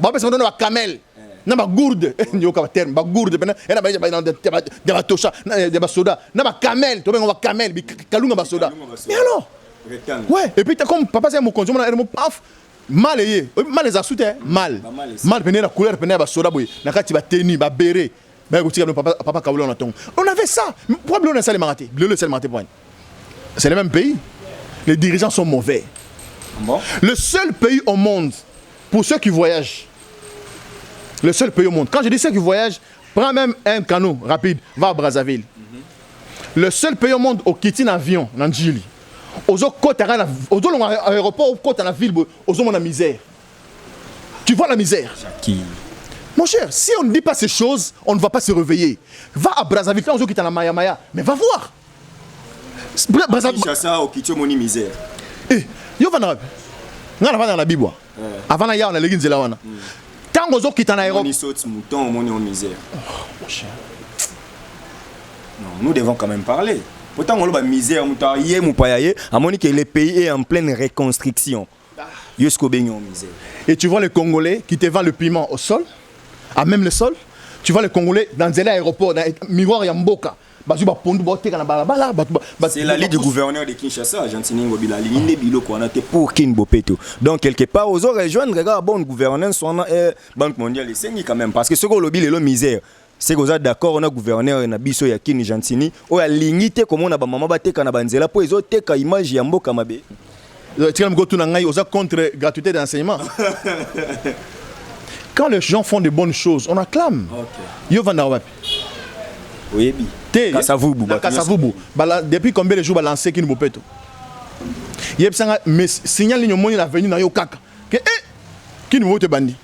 parce qu'on a camel. Na ba gourde, nyo ka terme, ba gourde, bena, ena ba de ba tosha, de ba soda, na ba camel, to ben on va camel, bi kalunga ba soda. Mais alors? Ouais, et puis t'as comme papa c'est mon conjoint, on a mon paf, mal yé, mal les assoute, mal. Mal pené la couleur pené ba soda boy, na kati ba tenue, ba béré. Mais écoutez papa Kaboula on attend. On avait ça. Pourquoi bleu on ça les maraté? Bleu le sel maraté point. C'est le même pays. Les dirigeants sont mauvais. Bon. Le seul pays au monde pour ceux qui voyagent. Le seul pays au monde. Quand je dis ceux qui voyagent, prends même un canot rapide, va à Brazzaville. Le seul pays au monde au quitte un avion, dans Djili. Aux autres côtes, aux aéroports, aux côtes, dans la ville, aux hommes, on a misère. Tu vois la misère? Mon cher, si on ne dit pas ces choses, on ne va pas se réveiller. Va à Brazzaville, aux autres qui sont dans la Maya Maya, mais va voir. Brazzaville. Ça, au quitte mon misère. Eh, yo va dans la Bible. Avant là, on a l'église de la Wana. Tant que qui sont en aéroport. Nous devons quand même parler. Pourtant, on a une misère, à mon que le pays est en pleine reconstruction. Et tu vois les Congolais qui te vendent le piment au sol, à même le sol. Tu vois les Congolais dans l'aéroport, dans le miroir Yamboka. C'est la ligne du gouverneur de Kinshasa, Gentini Ngobila, l'île Biloko, on a été pour Kinbopeto. Donc, quelque part, aux autres rejoindre, regarde, bon gouverneur, soit Banque mondiale, c'est quand même. Parce que ce qu'on lobby, c'est le misère. C'est que vous êtes d'accord, on a gouverneur, on a biso Yakin Gentini, on a limité comme on a maman baté Kanabanzela pour les autres, t'es image Yamboka Mabe. Tu as contre gratuité d'enseignement. Quand les gens font de bonnes choses, on acclame. Yo Vandawapi. Oui, Kassavubu. Depuis combien de jours il a lancé Kin Bopeto? Il y a un signal de la venue dans Yokaka. Kin Bopeto bandi.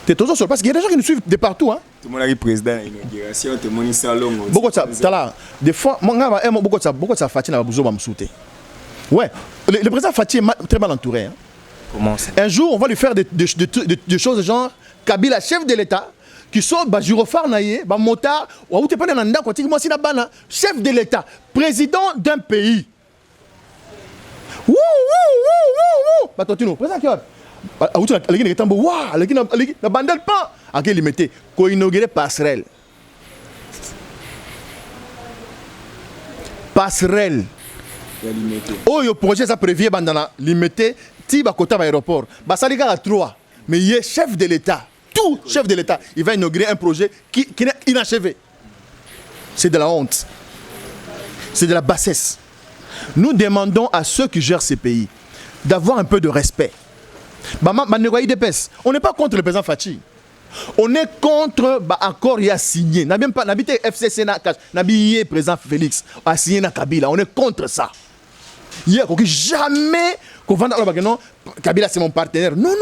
C'est toujours sur parce qu'il y a des gens qui nous suivent de partout. Tout le monde est président de l'inauguration, tout le monde est salon. Beaucoup de ça, des fois, beaucoup de ça, Fatih n'a pas besoin de me soutenir. Ouais, le président Fatih est très mal entouré. Comment ça? Un jour, on va lui faire des choses genre Kabila, chef de l'État. Qui sont gyrophare naïe, motard, ou t'es pas dans nanda, chef de l'État, président d'un pays. Wouh, président qui la bandelle pas. À quel limité? Qu'on inaugure passerelle. Passerelle. Oh, le projet ça prévient bandana limité, tiba kota aéroport. Basaliga à 3. Mais il est chef de l'État. Tout chef de l'État, il va inaugurer un projet qui est inachevé. C'est de la honte. C'est de la bassesse. Nous demandons à ceux qui gèrent ces pays d'avoir un peu de respect. On n'est pas contre le président Fachi. On est contre l'accord qu'il a signé. N'habitez FCC, n'habitez président Félix a signé na Kabila. On est contre ça. Hier, jamais qu'on va dans le Kabila c'est mon partenaire. Non.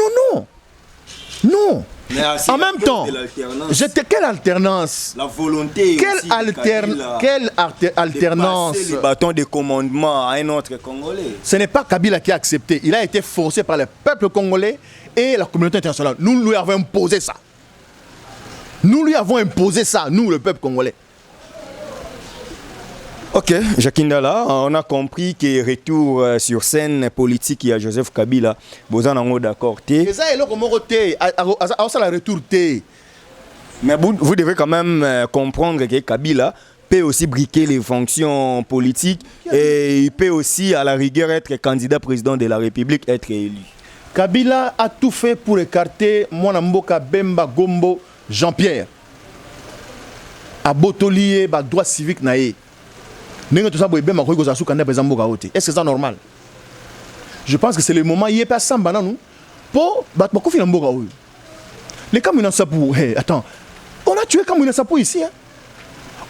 Non. En même temps, quelle alternance? La volonté. Quelle alternance? Le bâton de commandement à un autre Congolais. Ce n'est pas Kabila qui a accepté. Il a été forcé par le peuple congolais et la communauté internationale. Nous lui avons imposé ça. Nous, le peuple congolais. Ok, Jacques Ndala, on a compris que retour sur scène politique, il y a Joseph Kabila. Vous en avez d'accord? Mais vous devez quand même comprendre que Kabila, peut aussi briquer les fonctions politiques et il peut aussi, à la rigueur, être candidat président de la République, être élu. Kabila a tout fait pour écarter Mwanamboka Bemba Gombo Jean-Pierre. A botolier ba droit civique naé. N'est-ce que c'est ça normal? Je pense que c'est le moment il est pas sans banane pour battre beaucoup Mboka. Les Kamina Sapou, attends, on a tué Kamina Sapou ici. Hein?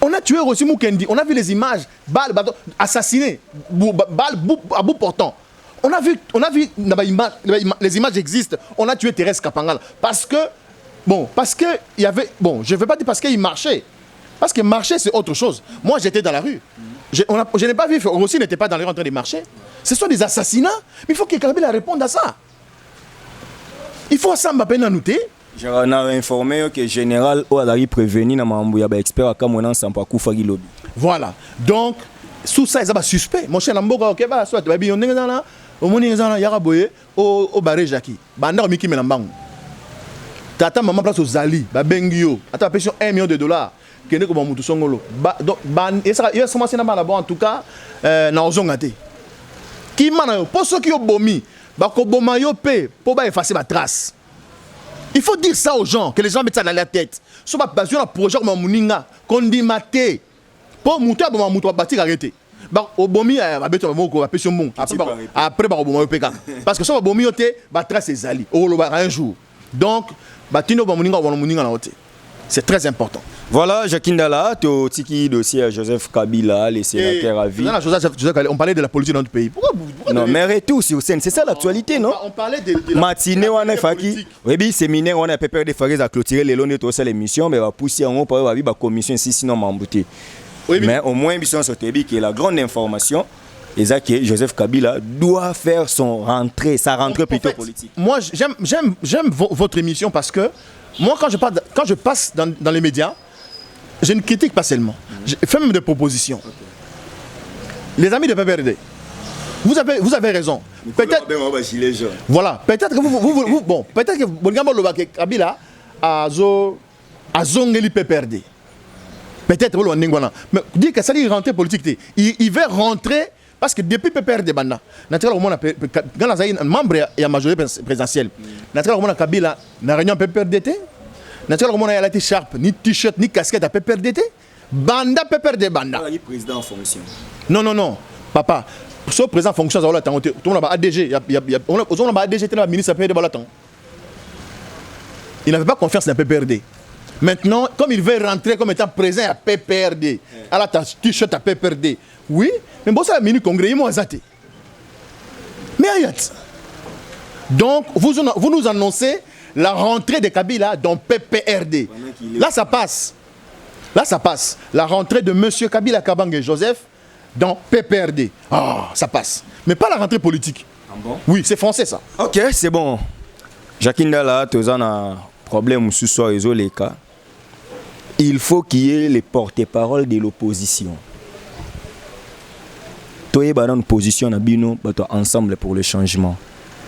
On a tué aussi Mukendi. On a vu les images, balles assassinées, balles à bout portant. On a vu les images existent. On a tué Thérèse Kapangal parce que il y avait je ne veux pas dire parce qu'il marchait. Parce que marcher, c'est autre chose. Moi, j'étais dans la rue. Je n'ai pas vu, Rossi n'était pas dans la rue en train de marcher. Ce sont des assassinats. Mais il faut que Kabila réponde à ça. Il faut ça Mbappé Nanouté. On a informé que le général Ouadari prévenu dans Mambouyab expert à Kamounan Sampakou Fagilobi. Voilà. Donc, sous ça, ils sont suspects. Mon cher Namboka, ok, bah, soit, baby, on est dans la, au monde est dans la Yaraboye, au Baré Jackie. Bandar Miki Melambang. Tata maman place aux Ali, Babengio. Attends, pension $1 million. Que ne comme Moutou Songolo. Donc, il va commencer là-bas en tout cas, dans Ozongate. Qui m'a pour ceux qui ont bomi, bako bomayo pe, pour effacer ma trace. Il faut dire ça aux gens, que les gens mettent ça dans la tête. Si on a besoin d'un projet comme Mouninga, qu'on dit maté, pour monter à Moutou, bâtir arrêter. Au bomi, après, parce que si on a bomi, la trace est zali. Un jour. Donc, c'est très important. Voilà, Jacqueline Dala, tu as tiki dossier à Joseph Kabila, les sénateurs à vie. On parlait de la politique dans notre pays. Pourquoi non, mais retour sur scène, c'est ça l'actualité, non? On parlait de la matinée, on a fait oui, séminaire, on a préparé des faits à clôturer les lois de l'émission, mais on va pousser en haut pour la commission ici, sinon m'embouter. Mais au moins, mission sur Tébi, qui est la grande information, et ça que Joseph Kabila doit faire sa rentrée plutôt politique. Moi, j'aime votre émission parce que moi, quand je passe dans les médias, je ne critique pas seulement. Je fais même des propositions. Okay. Les amis de PPRD, vous avez raison. Peut-être. Voilà. Peut-être que vous peut-être que Kabila a zongeli PPRD. Peut-être que mais dire que ça dit rentrer politique, il veut rentrer parce que depuis PPRD banda, naturellement quand on a membre et la majorité présidentielle, naturellement Kabila na réunion PPRD. Naturellement, il y a la t-shirt, ni t-shirt, ni casquette à PPRD. Banda, PPRD, banda. Il y a président en fonction. Non. Papa, ce président en fonction, tout le monde a ADG. On a ADG, le ministre de la il n'avait pas confiance dans PPRD. Maintenant, comme il veut rentrer comme étant présent à PPRD, à la t-shirt à PPRD, oui, mais bon, c'est le mini-congrès, il m'a zaté. Mais ayat. Donc, vous nous annoncez la rentrée de Kabila dans PPRD. Là, ça passe. La rentrée de M. Kabila Kabange Joseph dans PPRD. Ah, ça passe. Mais pas la rentrée politique. Ah bon? Oui, c'est français, ça. Ok, c'est bon. Jacqueline Dala, tu as un problème sous ce réseau, les cas. Il faut qu'il y ait les porte-parole de l'opposition. Tu es dans une position ensemble pour le changement.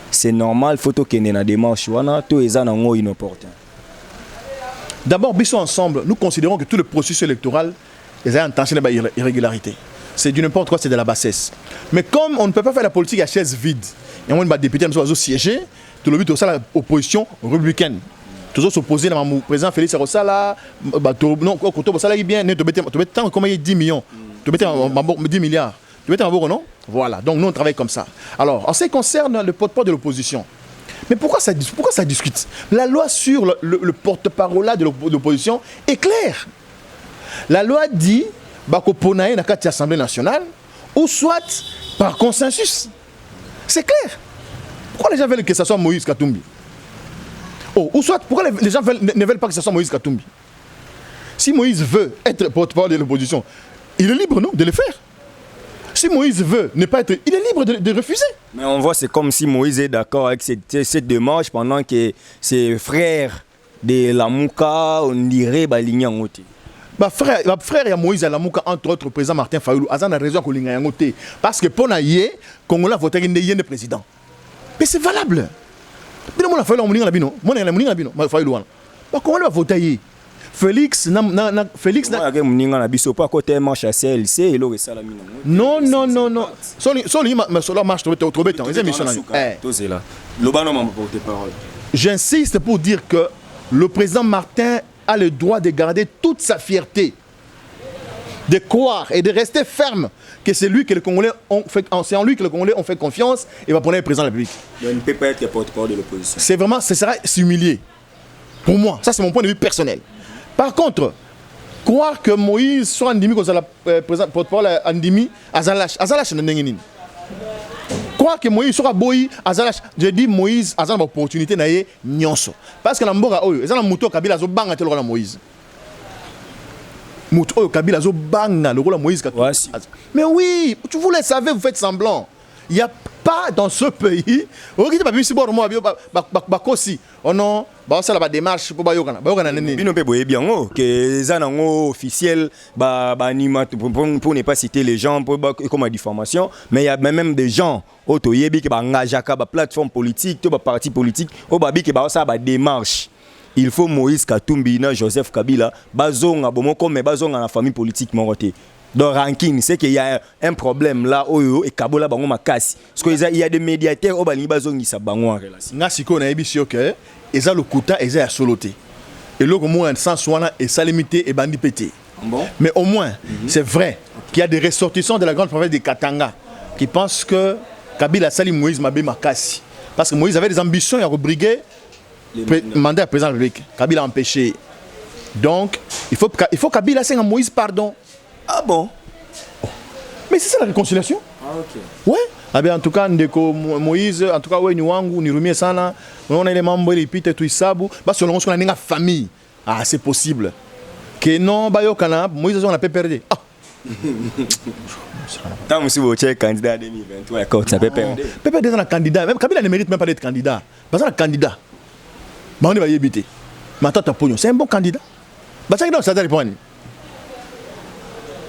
C'est normal, il faut que nous démarche, tout est inopportun. D'abord, ensemble, nous considérons que tout le processus électoral est intentionné par irrégularité. C'est du n'importe quoi, c'est de la bassesse. Mais comme on ne peut pas faire la politique à chaise vide, et on a des députés qui sont siégés, tout le but de l'opposition républicaine. Toujours s'opposer à mon président Félix Arosala, non, il bien, comment il y a 10 millions, 10 milliards. Tu veux un non? Voilà, donc nous on travaille comme ça. Alors, en ce qui concerne le porte-parole de l'opposition, mais pourquoi ça discute? La loi sur le porte-parole de l'opposition est claire. La loi dit qu'il y a une Assemblée nationale, ou soit par consensus. C'est clair. Pourquoi les gens veulent que ce soit Moïse Katumbi? Ou soit, pourquoi les gens ne veulent pas que ce soit Moïse Katumbi? Si Moïse veut être porte-parole de l'opposition, il est libre, non, de le faire. Si Moïse veut ne pas être, il est libre de refuser. Mais on voit, c'est comme si Moïse est d'accord avec cette démarche pendant que ses frères de la Mouka, on dirait, ligné en côté. Frère et Moïse à la Mouka, entre autres, le président Martin Fayoulou, a raison qu'on l'ait en côté. Parce que pour naïe, Congo a voté le président. Mais c'est valable. Mais on a fait la Mouninga Labino. Moi, on a la Mouninga Labino. Fayoulou. Comment on va voter? Félix Félix na ke muninga na biso pas côté marche à CLC et le ça la mine. Non. Soli mais cela marche trop bête. Les émissions là. Lobano m'a porté parole. J'insiste pour dire que le président Martin a le droit de garder toute sa fierté, de croire et de rester ferme que c'est lui que les Congolais c'est en lui que les Congolais ont fait confiance et va prendre le président de la République. Il ne peut pas être porte-parole de l'opposition. C'est vraiment, ce sera s'humilier. Pour moi, ça c'est mon point de vue personnel. Par contre, croire que Moïse soit Andimi comme ça la président porte-parole Andimi Azalash n'engeni. Croire que Moïse sera boyi Azalash, je dis Moïse a une opportunité na ye nyonso. Parce que na mboka oyo, ezana muto Kabila zo banga telo na Moïse. Muto oyo Kabila zo banga le rôle Moïse. Mais oui, vous le savez, vous faites semblant. Il n'y a pas dans ce pays. Oh non, ça la démarche pour bayokana. Bayokana nene. Bino pe boye bien que zanango officiel pour ne pas citer les gens pour comme diffamation, mais il y a même des gens autoyebi qui ba ngajaka ba plateforme politique, to ba parti politique, o ba bi ki ba ça ba démarche. Il faut Moïse Katumbi na Joseph Kabila bazonga bomoko mais bazonga na famille politique mongoté. Dans ranking, c'est qu'il y a un problème là oyo et Kabola bango makasi. Parce qu'il y a des médiateurs au bali bazongi sa bango en relation. Nga siko na ebisi OK, eza lokuta eza ya soloté. Et là comme un sens wana et ça limité et bandi pété. Bon. Mais au moins, c'est vrai qu'il y a des ressortissants de la grande province de Katanga qui pensent que Kabila sali Moïse Mabé makasi parce que Moïse avait des ambitions à rebriguer mandat à président de la République. Kabila a empêché. Donc, il faut Kabila sing à Moïse pardon. Ah bon? Mais c'est ça la réconciliation. Ah ok. Ouais. Ah bien en tout cas ndeko Moïse en tout cas ouais ni wangu ni rumie sana. On a les membres les pite tout isabu. Bah selon ce qu'on a une famille. Ah c'est possible. Que non ba yo kana Moïse on a pas perdu. Ah. Tant que vous êtes candidat 2023 d'accord, ça peut perdre. Peut être un candidat, même Kabila ne mérite même pas d'être candidat. Parce que un candidat. Bah on va y éviter. Matata Pogno, c'est un bon candidat. Bah ça ça dépend.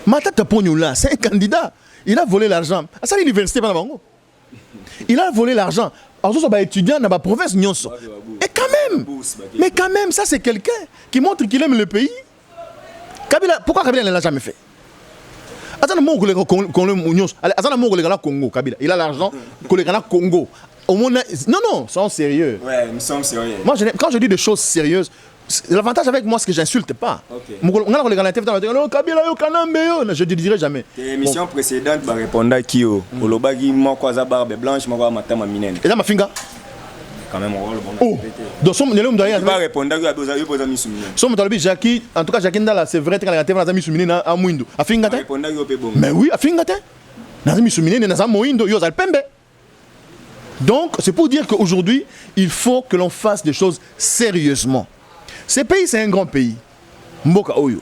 Matata Pogno là, c'est un candidat. Il a volé l'argent. À ça l'université pas bango. Il a volé l'argent. Alors ça va étudiant dans la province Nyonso. Et quand même. Mais quand même, ça c'est quelqu'un qui montre qu'il aime le pays. Kabila, pourquoi Kabila ne l'a jamais fait? Attends, mon collègue Congo, Kabila, il a l'argent, collègue Congo. Au monde, non, soyons sérieux. Ouais, nous sommes sérieux. Moi, quand je dis des choses sérieuses, l'avantage avec moi, c'est que j'insulte pas. Je ne dirai jamais. L'émission précédente va répondre à qui au Lobagi, moi, quoi, barbe blanche, moi, matama minene. Et là, ma finga. Quand même, on oh, donc son ne l'homme d'ailleurs. Il va répondre à besoin de misumine. Son motolobi Jackie, en tout cas Jackie Ndala, c'est vrai que la TV n'a misumine à Mwindo. A finga te. Mais oui, a finga te. N'a misumine n'a Mwindo, yo zal pembe. Donc, c'est pour dire qu'aujourd'hui, il faut que l'on fasse des choses sérieusement. Ce pays, c'est un grand pays. Mboka Oyo.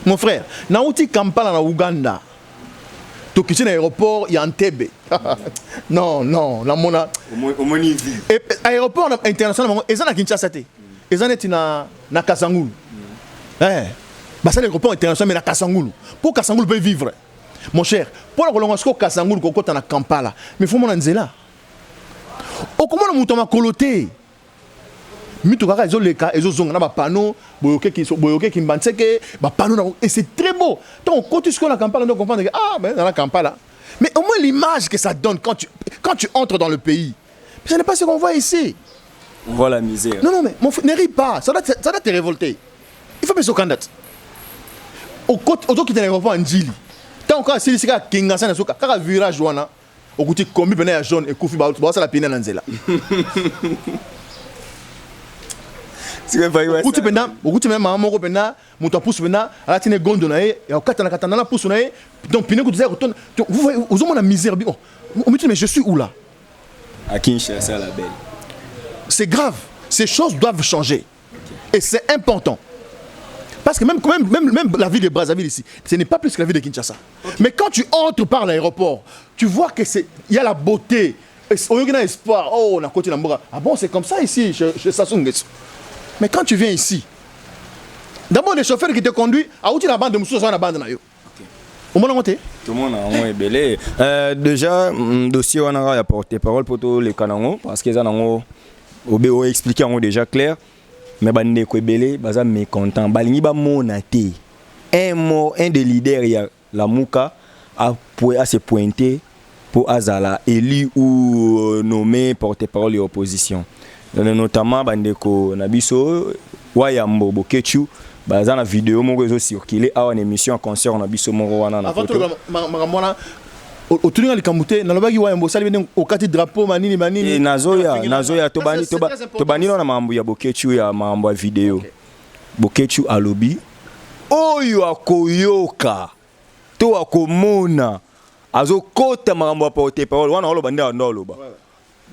Mon frère, Naouti Kampala na Ouganda. Tu quittes l'aéroport, il y a Entebbe. Non, la mona. Aéroport international, ils sont à Kinshasa. Ils sont à Kasangulu. C'est l'aéroport international, mais à Kasangulu. Pour Kasangulu peut vivre. Mon cher, pour la Kolongasko Kasangulu, quand on a Kampala, mais il faut m'en dire là. Comment on a coloté? Mitokaka ezoleka ezozonga na ba panneau boyoke ki mbanseke ba panneau et c'est très beau. Donc on continue sur la campagne on doit comprendre que ah ben dans la campagne là. Mais au moins l'image que ça donne quand tu entres dans le pays. Ce n'est pas ce qu'on voit ici. On voit la misère. Non mais mon frère ne ris pas, ça doit te révolter. Il faut penser au candidat. Au qui dans l'aéroport en Djili. Tant encore si c'est Kinga sana soka kaka virage wana au côté combi pena ya jaune et Koufi ba ça la pena nanzela. Okuti pena mama moko pena moto pousse pena ala tine gondo na ye ya okata na pousse na ye donc pine ko retourne vous avez la misère bon on me dit mais je suis où là à Kinshasa la belle c'est grave ces choses doivent changer et c'est important parce que même la ville de Brazzaville ici ce n'est pas plus que la ville de Kinshasa mais quand tu entres par l'aéroport tu vois que c'est il y a la beauté au y a espoir oh on a côté Namboka ah bon c'est comme ça ici chez Sassou Nguesso. Mais quand tu viens ici, d'abord les chauffeurs qui te conduisent, à où tu la bande de Moussou, la bande na yo. Au moins monté. Tout le monde a un belé. Déjà, dossier on a apporté parole pour tous les canons parce qu'ils en ont expliqué déjà clair. mais bande ko belé baza mécontent balingi ba monaté un des leaders ya la Mouka a se pointer pour azala élu ou nommé porte-parole de l'opposition. Notamment bandeko nabiso Wayambo Bokechu baza na vidéo moko ezo circuler a une émission en concert na biso moko wana na avant tout makamona otuninga likamute na lobaki Wayambo sali bene okati drapeau manini nazoya to bani na mambo ya Bokechu ya mambo ya vidéo okay. Bokechu alobi oyo akoyoka to akomona azokota makambo ya porte-parole wana oloba nda ndoloba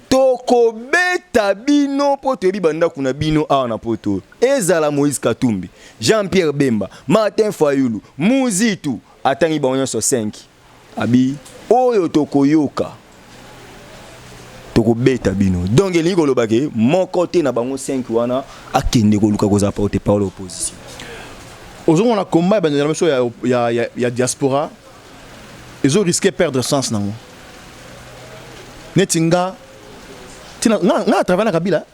toko beta bino poto yebi banda kuna bino awa na poto ezala Moïse Katumbi Jean-Pierre Bemba Martin Fayulu Muzitu atangi banyo so 5 abi oyo toko yoka toko beta bino donc elingo lobake mon côté na bango 5 wana akende ko luka ko za porte-parole opposition aujourd'hui on a combat ben ya diaspora ils ont risqué perdre sens nango netinga na travailler na Kabila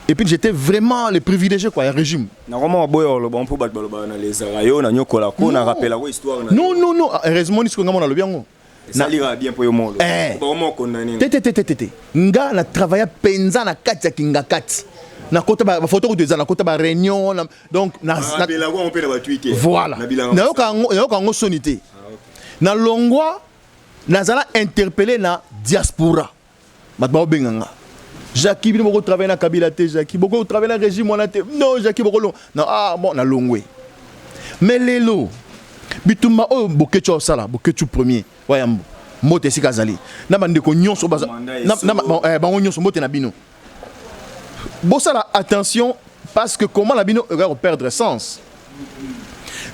et puis j'étais vraiment le privilégié quoi, le régime. Na comment boyo lo bon pour battre na les arayo na nyokola ko na rappela ko histoire na. Non, heureusement ni ce que ngamo le bien. Ça lira bien pour yo molo. Bon condamné. Nga na travailler penza na kati ya kingakati. Na kota ba photo ko na kota ba réunion donc na rappela ko on peut na Twitter. Voilà. Na yoka ngo sonité. Na longwa nazala interpellé na diaspora. Matba benganga. Jackie beaucoup travailler na Kabila te Jackie beaucoup travailler na régime on a te non Jackie beaucoup long non bon na longwe mais lelo bituma o Bokechu sala Bokechu premier Wayambo mote sikazali na bande ko nyonso baza na bon nyonso mote na bino bosala attention parce que comment la bino va perdre sens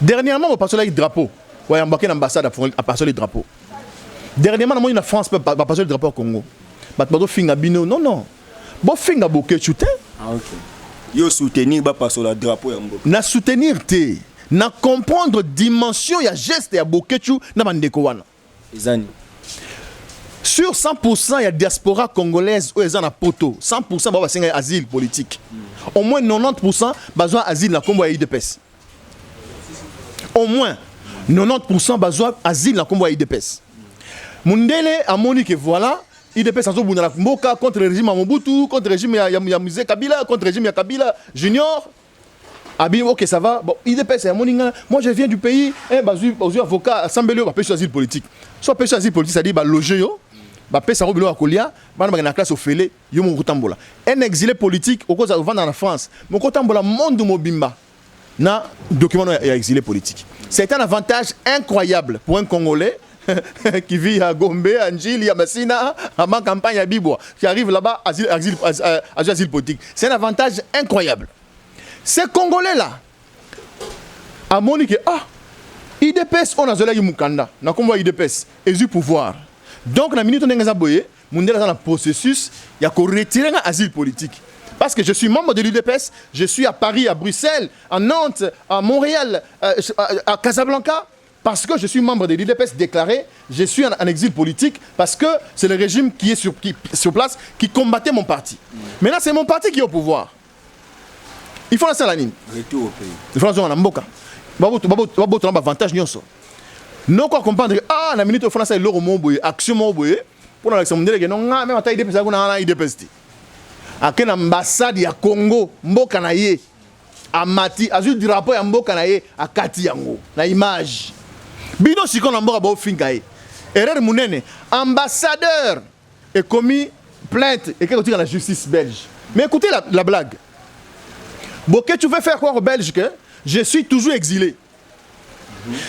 dernièrement on passe là le drapeau Wayambo qui l'ambassade a passé le drapeau dernièrement on a France pas passer le drapeau au Congo batto finga bino non bon finga Bokechu te OK yo soutenir ba passer le drapeau ya mboka na soutenir te na comprendre dimension ya geste ya Bokechu na bandeko wana ezani sur 100% ya diaspora congolaise ou ezana poto 100% ba basenga asile politique au moins 90% besoin asile na kombo ya IDPS au moins 90% besoin asile na kombo ya IDPS Mundele a moni que voilà IDPS sans bunda la mboka contre le régime à Mobutu, contre le régime ya Moïse Kabila, contre le régime ya Kabila Junior. Abi OK ça va. Bon IDPS à moninga, moi je viens du pays, bazu avocat Sambelio va pêcher asile politique. Soit pêcher asile politique ça dit ba loger yo, ba pêcher robilo akolia, ba na classe au félé, yo mon kotambola. Un exilé politique au cause vendre en France. Mon kotambola monde mobimba. Na document ya exilé politique. C'est un avantage incroyable pour un Congolais qui vit à Gombe, à Njili, à Massina, à ma campagne à Bibois, qui arrive là-bas, asile politique. C'est un avantage incroyable. Ces Congolais-là, à Monique, IDPS, on a Zolagi Mukanda, na comme IDPS, et du pouvoir. Donc, la minute où on est aboyé, on est dans le processus, il y a qu'on retire l'asile politique. Parce que je suis membre de l'IDPS, je suis à Paris, à Bruxelles, à Nantes, à Montréal, à Casablanca. Parce que je suis membre de l'IDPS déclaré, je suis en exil politique parce que c'est le régime qui est sur place qui combattait mon parti. Maintenant, c'est mon parti qui est au pouvoir. Il faut lancer la ligne. Retour au pays. Il faut lancer la mboka. Il un avantage. Nous quoi comprendre que la minute où il faut lancer l'euro action pour l'action mondiale, non, même à l'IDPS, on a l'IDPS. À quelle ambassade il y a Congo, mboka na ye, à Mati, à du drapeau ya mboka na ye, à Kati yango, na image. Bino sikon na mboka ba fingaye. Erreur munene, ambassadeur est commis plainte et qu'il y a la justice belge. Mais écoutez la blague. Bokechu veux faire quoi aux Belges que je suis toujours exilé.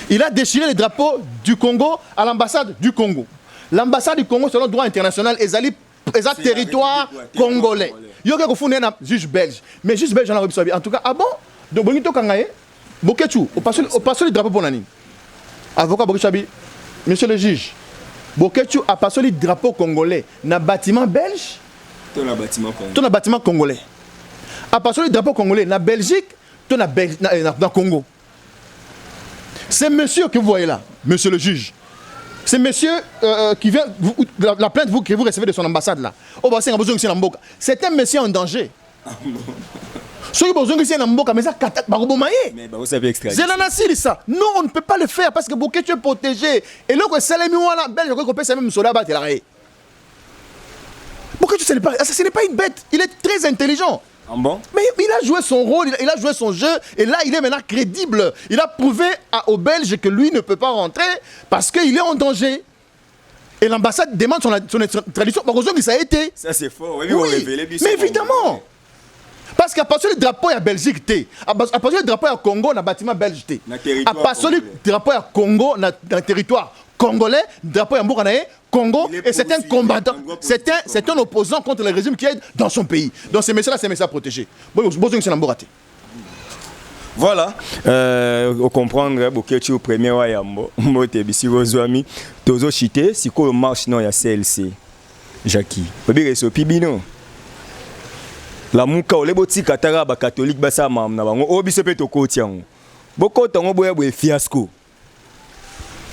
Il a déchiré les drapeaux du Congo à l'ambassade du Congo. L'ambassade du Congo selon le droit international est territoire congolais. Il y a un juge belge. Mais juge belge en tout cas, ah bon? Donc Bonito Kangaye, Bokechu, au passé le drapeau pour Nani. Avocat Bokechabi, monsieur le juge, Bokechu a passé le drapeau congolais dans le bâtiment belge. Dans le bâtiment congolais. Dans le bâtiment congolais. A passé le drapeau congolais dans la Belgique, dans le Congo. C'est monsieur que vous voyez là, monsieur le juge. C'est monsieur qui vient, la plainte que vous recevez de son ambassade là. C'est un monsieur en danger. Ceux qui ont ici en Mboka, mais ça, Mais vous savez extraction. ça. Non, on ne peut pas le faire parce que Bouquet, tu es protégé. Et là, c'est les Miouala, belge, qu'on peut même soldat battre la Bouquet, tu sais pas, ça, ce n'est pas une bête. Il est très intelligent. Ah bon? Mais il a joué son rôle, il a joué son jeu, et là, il est maintenant crédible. Il a prouvé aux Belges que lui ne peut pas rentrer parce qu'il est en danger. Et l'ambassade demande son tradition. Par exemple, ça a été. Ça, c'est fort. Oui, mais évidemment. Parce qu'à partir du drapeau à Belgique, à partir du drapeau à Congo, dans le bâtiment belge, à partir du drapeau à Congo, dans le territoire congolais, drapeau à Mbokanae, Congo, et c'est un combattant, c'est un opposant contre le régime qui est dans son pays. Donc ces messieurs-là, c'est un message protégé. Voilà, au comprendre, Bokechi au premier Wayambo, Motebisi Rozoami, Tozo Chité, si quoi marche non, il y a CLC. Jackie, Obi Reso Pibino. La Mouka, les boutiques Katara, catholique, Bassa Mam, Nabango, Obi se peut au quotidien. Beaucoup de temps, on a fiasco.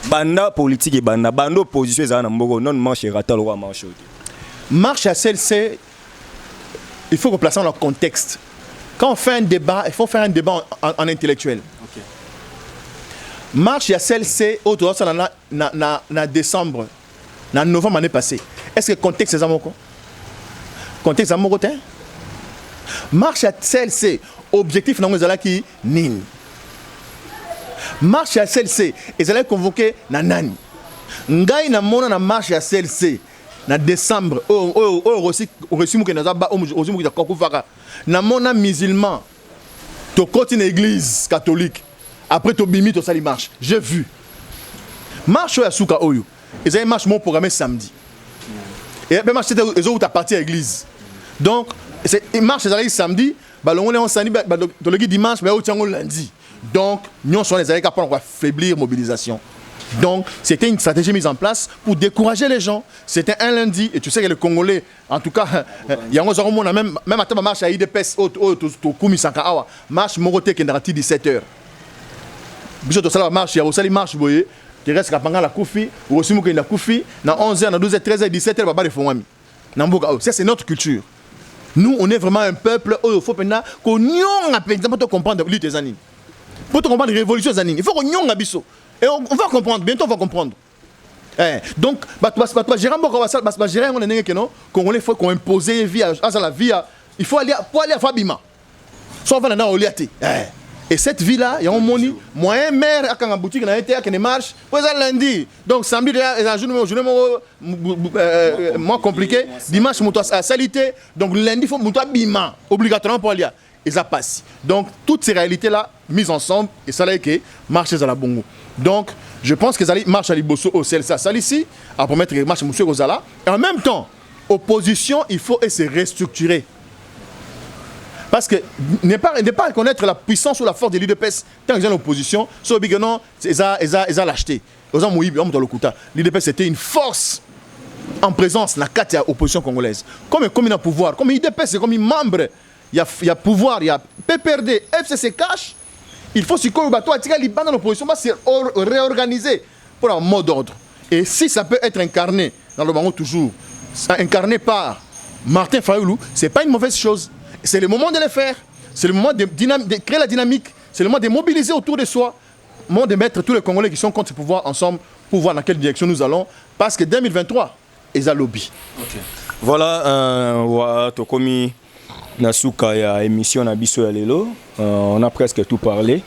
Banda politique et banda opposition ça na mboko non marche ratal roi marche. Marche à CLC, il faut replacer dans le contexte. Quand on fait un débat, il faut faire un débat en intellectuel. Okay. Marche à CLC autour ça na décembre, na novembre l'année passée. Est-ce que le contexte est amoko? Contexte amoko te? Marche à CLC, objectif na ngozala ki nini? Marche à CLC, ils allaient convoquer Nanani. Ngai na mona na marche à CLC na décembre. Reçu que nous avons na mona musulman. To continue l'église catholique. Après to bimi to sali marche. J'ai vu. Marche à Souka Oyo. Ils avaient marche mon programmé samedi. Et après marche c'était ils ont parti à l'église. Donc c'est marche ils samedi, bah on est en samedi bah to le dimanche mais au tiango lundi. Donc, nous sommes les années capables de faiblir la mobilisation. Donc, c'était une stratégie mise en place pour décourager les gens. C'était un lundi, et tu sais que les Congolais, en tout cas, il y a même à ta marche à IDPS, au Koumi Sankaawa, marche Moroté qui est dans 17h. Bisous de ça, marche, il y a aussi marche, vous voyez, qui reste à la Koufi, ou aussi Mouké na Koufi, dans 11h, dans 12h, 13h, 17h, il faut ça, c'est notre culture. Nous, on est vraiment un peuple, il faut comprendre les années. Pour comprendre les révolutions il faut qu'on y ait un biseau. Et on va comprendre, bientôt on va comprendre. Donc, il faut qu'on impose la vie. Il faut aller à Fabima. Soit on va aller à et cette vie-là, il y a un moni, moyen mère à la boutique, il y a une marche, pour lundi. Donc, samedi, il y a un jour moins compliqué. Dimanche, il y a salité. Donc, lundi, il faut bima, obligatoirement pour aller. Et ça passe. Donc, toutes ces réalités-là, mises ensemble, et ça là que marche à la Bongo. Donc, je pense que ça marche à l'Ibosso au CLC, ça ici, à promettre que marche à M. Gozala. Et en même temps, opposition, il faut se restructurer. Parce que ne pas reconnaître la puissance ou la force de l'UDPS, tant qu'ils ont l'opposition, c'est obligatoire, non, ils ont l'acheté. L'UDPS, c'était une force en présence dans la opposition congolaise. Comme il a pouvoir, comme l'UDPS, c'est comme un membre. Il y a pouvoir, il y a PPRD, FCC cash. Il faut se dans l'opposition, c'est réorganiser pour un mot d'ordre. Et si ça peut être incarné dans le moment toujours, incarné par Martin Fayoulou, ce n'est pas une mauvaise chose. C'est le moment de le faire. C'est le moment de créer la dynamique. C'est le moment de mobiliser autour de soi. Le moment de mettre tous les Congolais qui sont contre ce pouvoir ensemble pour voir dans quelle direction nous allons. Parce que 2023, ils ont lobby. Okay. Voilà, Tokomi. Nasuka ya émission na biso ya lelo, on a presque tout parlé.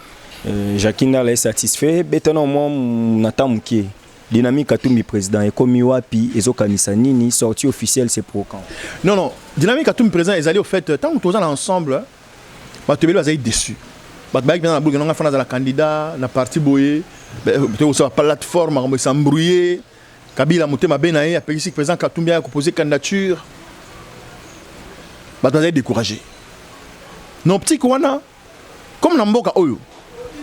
Jacquina est satisfait. Maintenant moi natamuki dynamique Katumbi président et comme wapi ezokanisa nini sortie officielle c'est pour quand? Non, dynamique Katumbi président ils allaient au fait tant que tous ensemble, batebeli bazali déçu. Batebeli bien na boulga nga fana za candidat na parti boye, peut sur la plateforme on s'embrouiller. Kabila motema benaye a périssi président Katumbi a proposé candidature. Bah, tu vas être découragé. Non, petit Kouana, comme dans Mboka Oyo,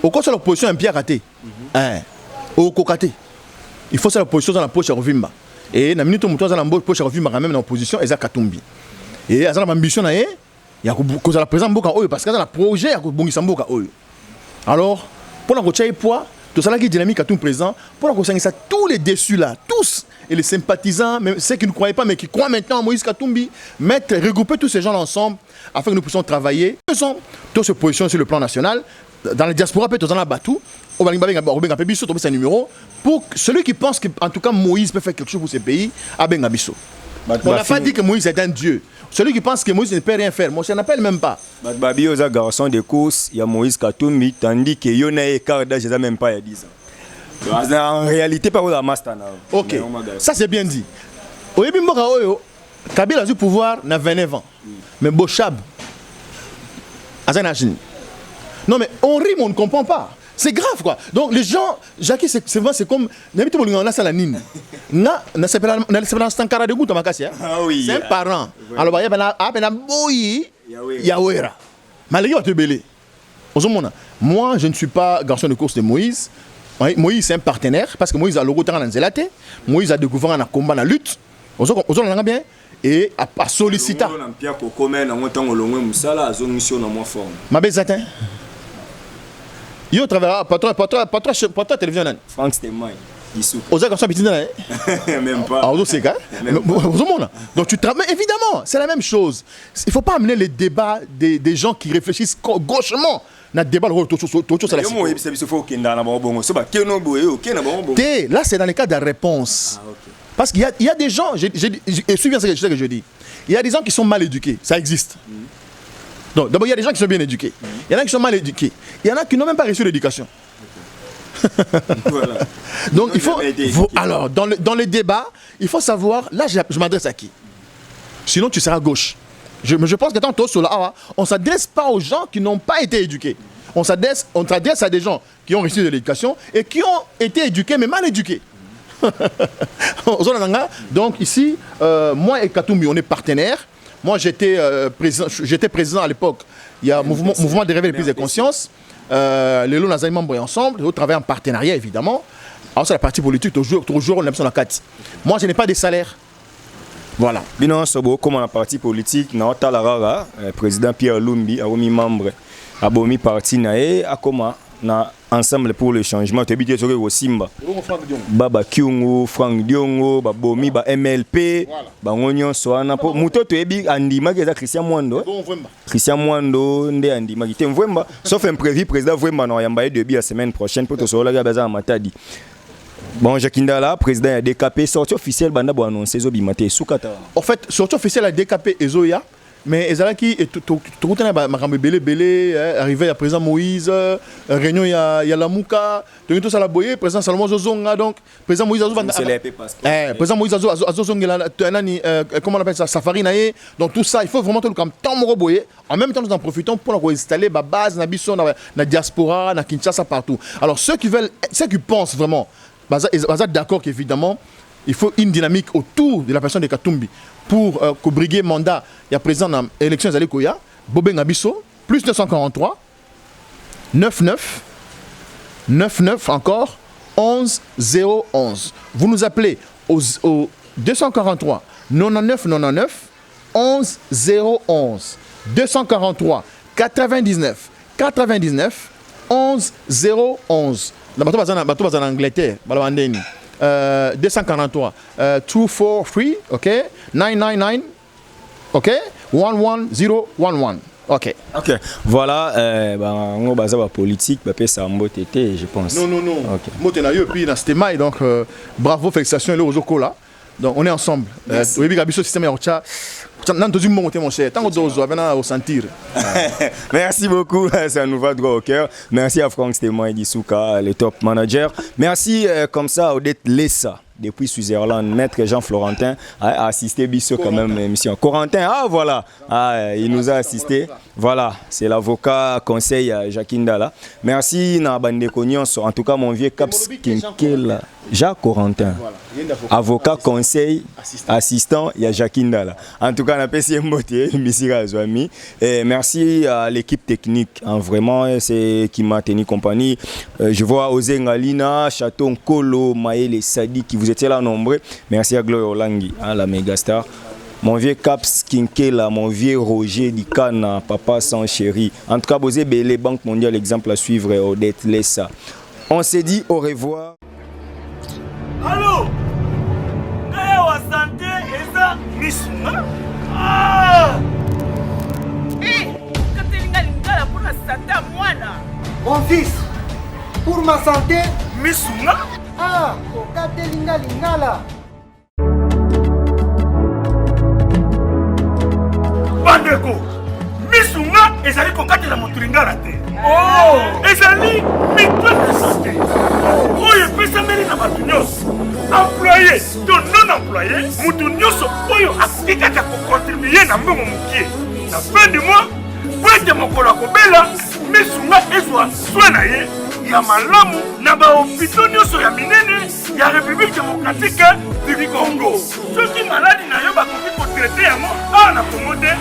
au cas de l'opposition, un pied à rater. Au cocaté. Il faut faire l'opposition dans la poche à Rovimba. Et dans la minute où tu as la poche à Rovimba, même dans l'opposition, ils ont Katumbi. Et ils ont l'ambition, il y a cause à la présence Mboka Oyo, parce qu'il y a un projet à Mboka Oyo. Alors, pour la poids, tout ça là qui est dynamique à tout présent, pour qu'on ça tous les déçus là, tous, et les sympathisants, même ceux qui ne croyaient pas, mais qui croient maintenant à Moïse Katumbi, regrouper tous ces gens là ensemble, afin que nous puissions travailler. Tous se positionnent sur le plan national, dans la diaspora, peut-être dans la Batou, un numéro, pour celui qui pense que, en tout cas, Moïse peut faire quelque chose pour ce pays, à Bengabiso. On n'a pas dit que Moïse est un dieu. Celui qui pense que Moïse ne peut rien faire, moi je n'appelle même pas. Babi aux garçons de course, il y a Moïse Katumbi, tandis que Yona et Karda, je ne sais même pas il y a 10 ans. En réalité, pas la master. Ok, ça c'est bien dit. Au début, Kabila a eu le pouvoir dans 29 ans. Mais Bochab, non mais on rit, mais on ne comprend pas. C'est grave quoi. Donc les gens, Jackie, c'est comme n'habitude on a ça la nine. C'est un cara de goût à ma casse. C'est un parent. Alors il y a boyi Yawera. Malgré va te belé. Moi, je ne suis pas garçon de course de Moïse. Moïse c'est un partenaire parce que Moïse a le retour en Zélate. Moïse a découvert un combat dans la lutte. On a bien et à solliciter. Ma belle Zatin. Yo travaille patron télévision. Franck Stemay. Aux gens petit même pas. Ah, c'est ça. Donc tu travailles évidemment, c'est la même chose. Il faut pas amener les débats des gens qui réfléchissent gauchement. Là c'est dans les cas de réponse. Parce qu'il y a des gens, et suis bien ce que je dis. Il y a des gens qui sont mal éduqués, ça existe. Donc d'abord il y a des gens qui sont bien éduqués. Il y en a qui sont mal éduqués. Il y en a qui n'ont même pas reçu l'éducation. Voilà. Donc il faut alors dans le débat, il faut savoir là je m'adresse à qui. Sinon tu seras à gauche. Je pense que tantôt sur là, on s'adresse pas aux gens qui n'ont pas été éduqués. On s'adresse à des gens qui ont reçu de l'éducation et qui ont été éduqués mais mal éduqués. Donc ici, moi et Katumbi, on est partenaires. Moi j'étais président à l'époque. Il y a mouvement de réveil et prise de conscience. Les lots nazaï membres ensemble, on travaille en partenariat évidemment. Alors c'est la partie politique, toujours on a besoin de la 4. Moi je n'ai pas de salaire. Voilà. Binon Sobo, comme la partie politique, le président Pierre Lumbi a mis membre à Bomi parti nae a comment na ensemble pour le changement. Tu habites sur le Simba. Baba Kyungu, Franck Diongo, Bomi, MLP, Bangonyon Soana. Muto tu ebi andima qui est Christian Mwando. Christian Mwando nde andima qui t'aime vraiment. Sauf un prévu président vraiment non yambaye début la semaine prochaine pour te sola gabaza matadi. Bon, Jakinda là, président a décapé, sortie officielle, banda bo annoncer zo bimate soukata. En fait, sortie officielle a décapé Ezoya, mais Ezalaki est tout belé arrivé à président Moïse, réunion il y a la Mouka, tout ça la boyé, président Salomon Zozonga donc président Moïse Azou président Moïse Azozonga comment on appelle ça safari naé. Donc tout ça, il faut vraiment tout le comme temps mo boyé. En même temps nous en profitons pour installer ma base na biso na diaspora, na Kinshasa partout. Alors ceux qui pensent vraiment d'accord qu'évidemment, il faut une dynamique autour de la personne de Katumbi pour briguer mandat. Il y a présent dans l'élection de Koya, Bobé Ngabiso, plus 943, 99, 99 encore, 11 011. Vous nous appelez au 243 99 99 11 011. 243 99 99 11 011. Bateau en Angleterre, 243 243, ok, 999, ok, 11011, ok. Ok, voilà, on va la politique, ça je pense. Non. Ok. Moi, tu es puis dans ce thème, donc bravo, félicitations, et aux là. Donc on est ensemble. Merci beaucoup, ça nous va droit au cœur. Merci à Franck Stemay Dissouka, le top manager. Merci comme ça Odette Lessa depuis Switzerland, maître Jean Florentin a assisté Bisso quand même émission. Corentin, voilà, il nous a assisté. Voilà, c'est l'avocat conseil Jackinda là. Merci na bande cognos, en tout cas mon vieux Caps Kinkel Jacques Corentin. Avocat conseil assistant, il y a Jackinda là. En tout cas, on a passé merci à l'équipe technique, hein, vraiment c'est qui m'a tenu compagnie. Je vois Osé Ngalina, Château Nkolo, Maël et Sadi qui vous étiez là nombreux. Merci à Gloire Olangi, hein, la méga star. Mon vieux Caps Kinkela, mon vieux Roger Dikana, papa sans chéri. En tout cas, vous avez les banques mondiales, exemple à suivre, Odette Lessa. On s'est dit au revoir. Allô? Kaya wa santé eza misuna? Ah! Mon fils, pour ma santé. Misuna? Ah, okate lingala. Bandeko, misuna ezali kokatela moto lingala te. Ezali mitwe de santé. Oyo epesameli na bato nyonso. Employé to non employé, moto nyonso oyo akoki kaka kocontribue na mbongo mokie. Na fin du mois, po ete mokolo akobela, misuna ezwa soin na ye ya malamu na bahopito nyonso ya minene ya République démocratique du Congo. Soki maladi na yo bakoki kotraite yango awa na Congo te,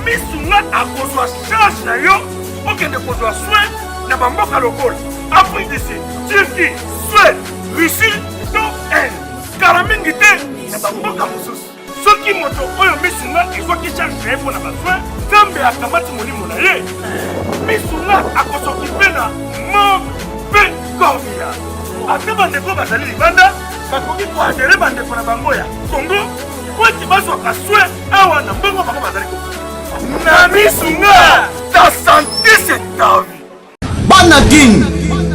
misuna akozwa charge na yo okende kozwa soin na bamboka lokola Afrique du Sud, Turquie, Suède, Russie to Inde. Kala mingi te na bamboka mosusu. Soki moto oyo misuna ezwaki charge na ye mpo na basoin, Nzambe akamati molimo na ye, misuna akosokipe na mauvais corps. Ate bandeko bazali libanda bakoki koadere bandeko na bango ya Congo po ete bazwaka soin awa na mbongo bango bazali kokoki. Na misuna ta santé c'est ta vie. Bana King,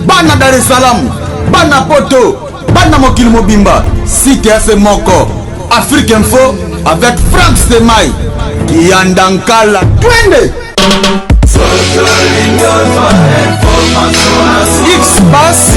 bana Dar es Salaam, bana Poto, bana mokili mobimba, CTF moko, Afrique Info avec Franck Semai, Kiandankala, twende. X-Bass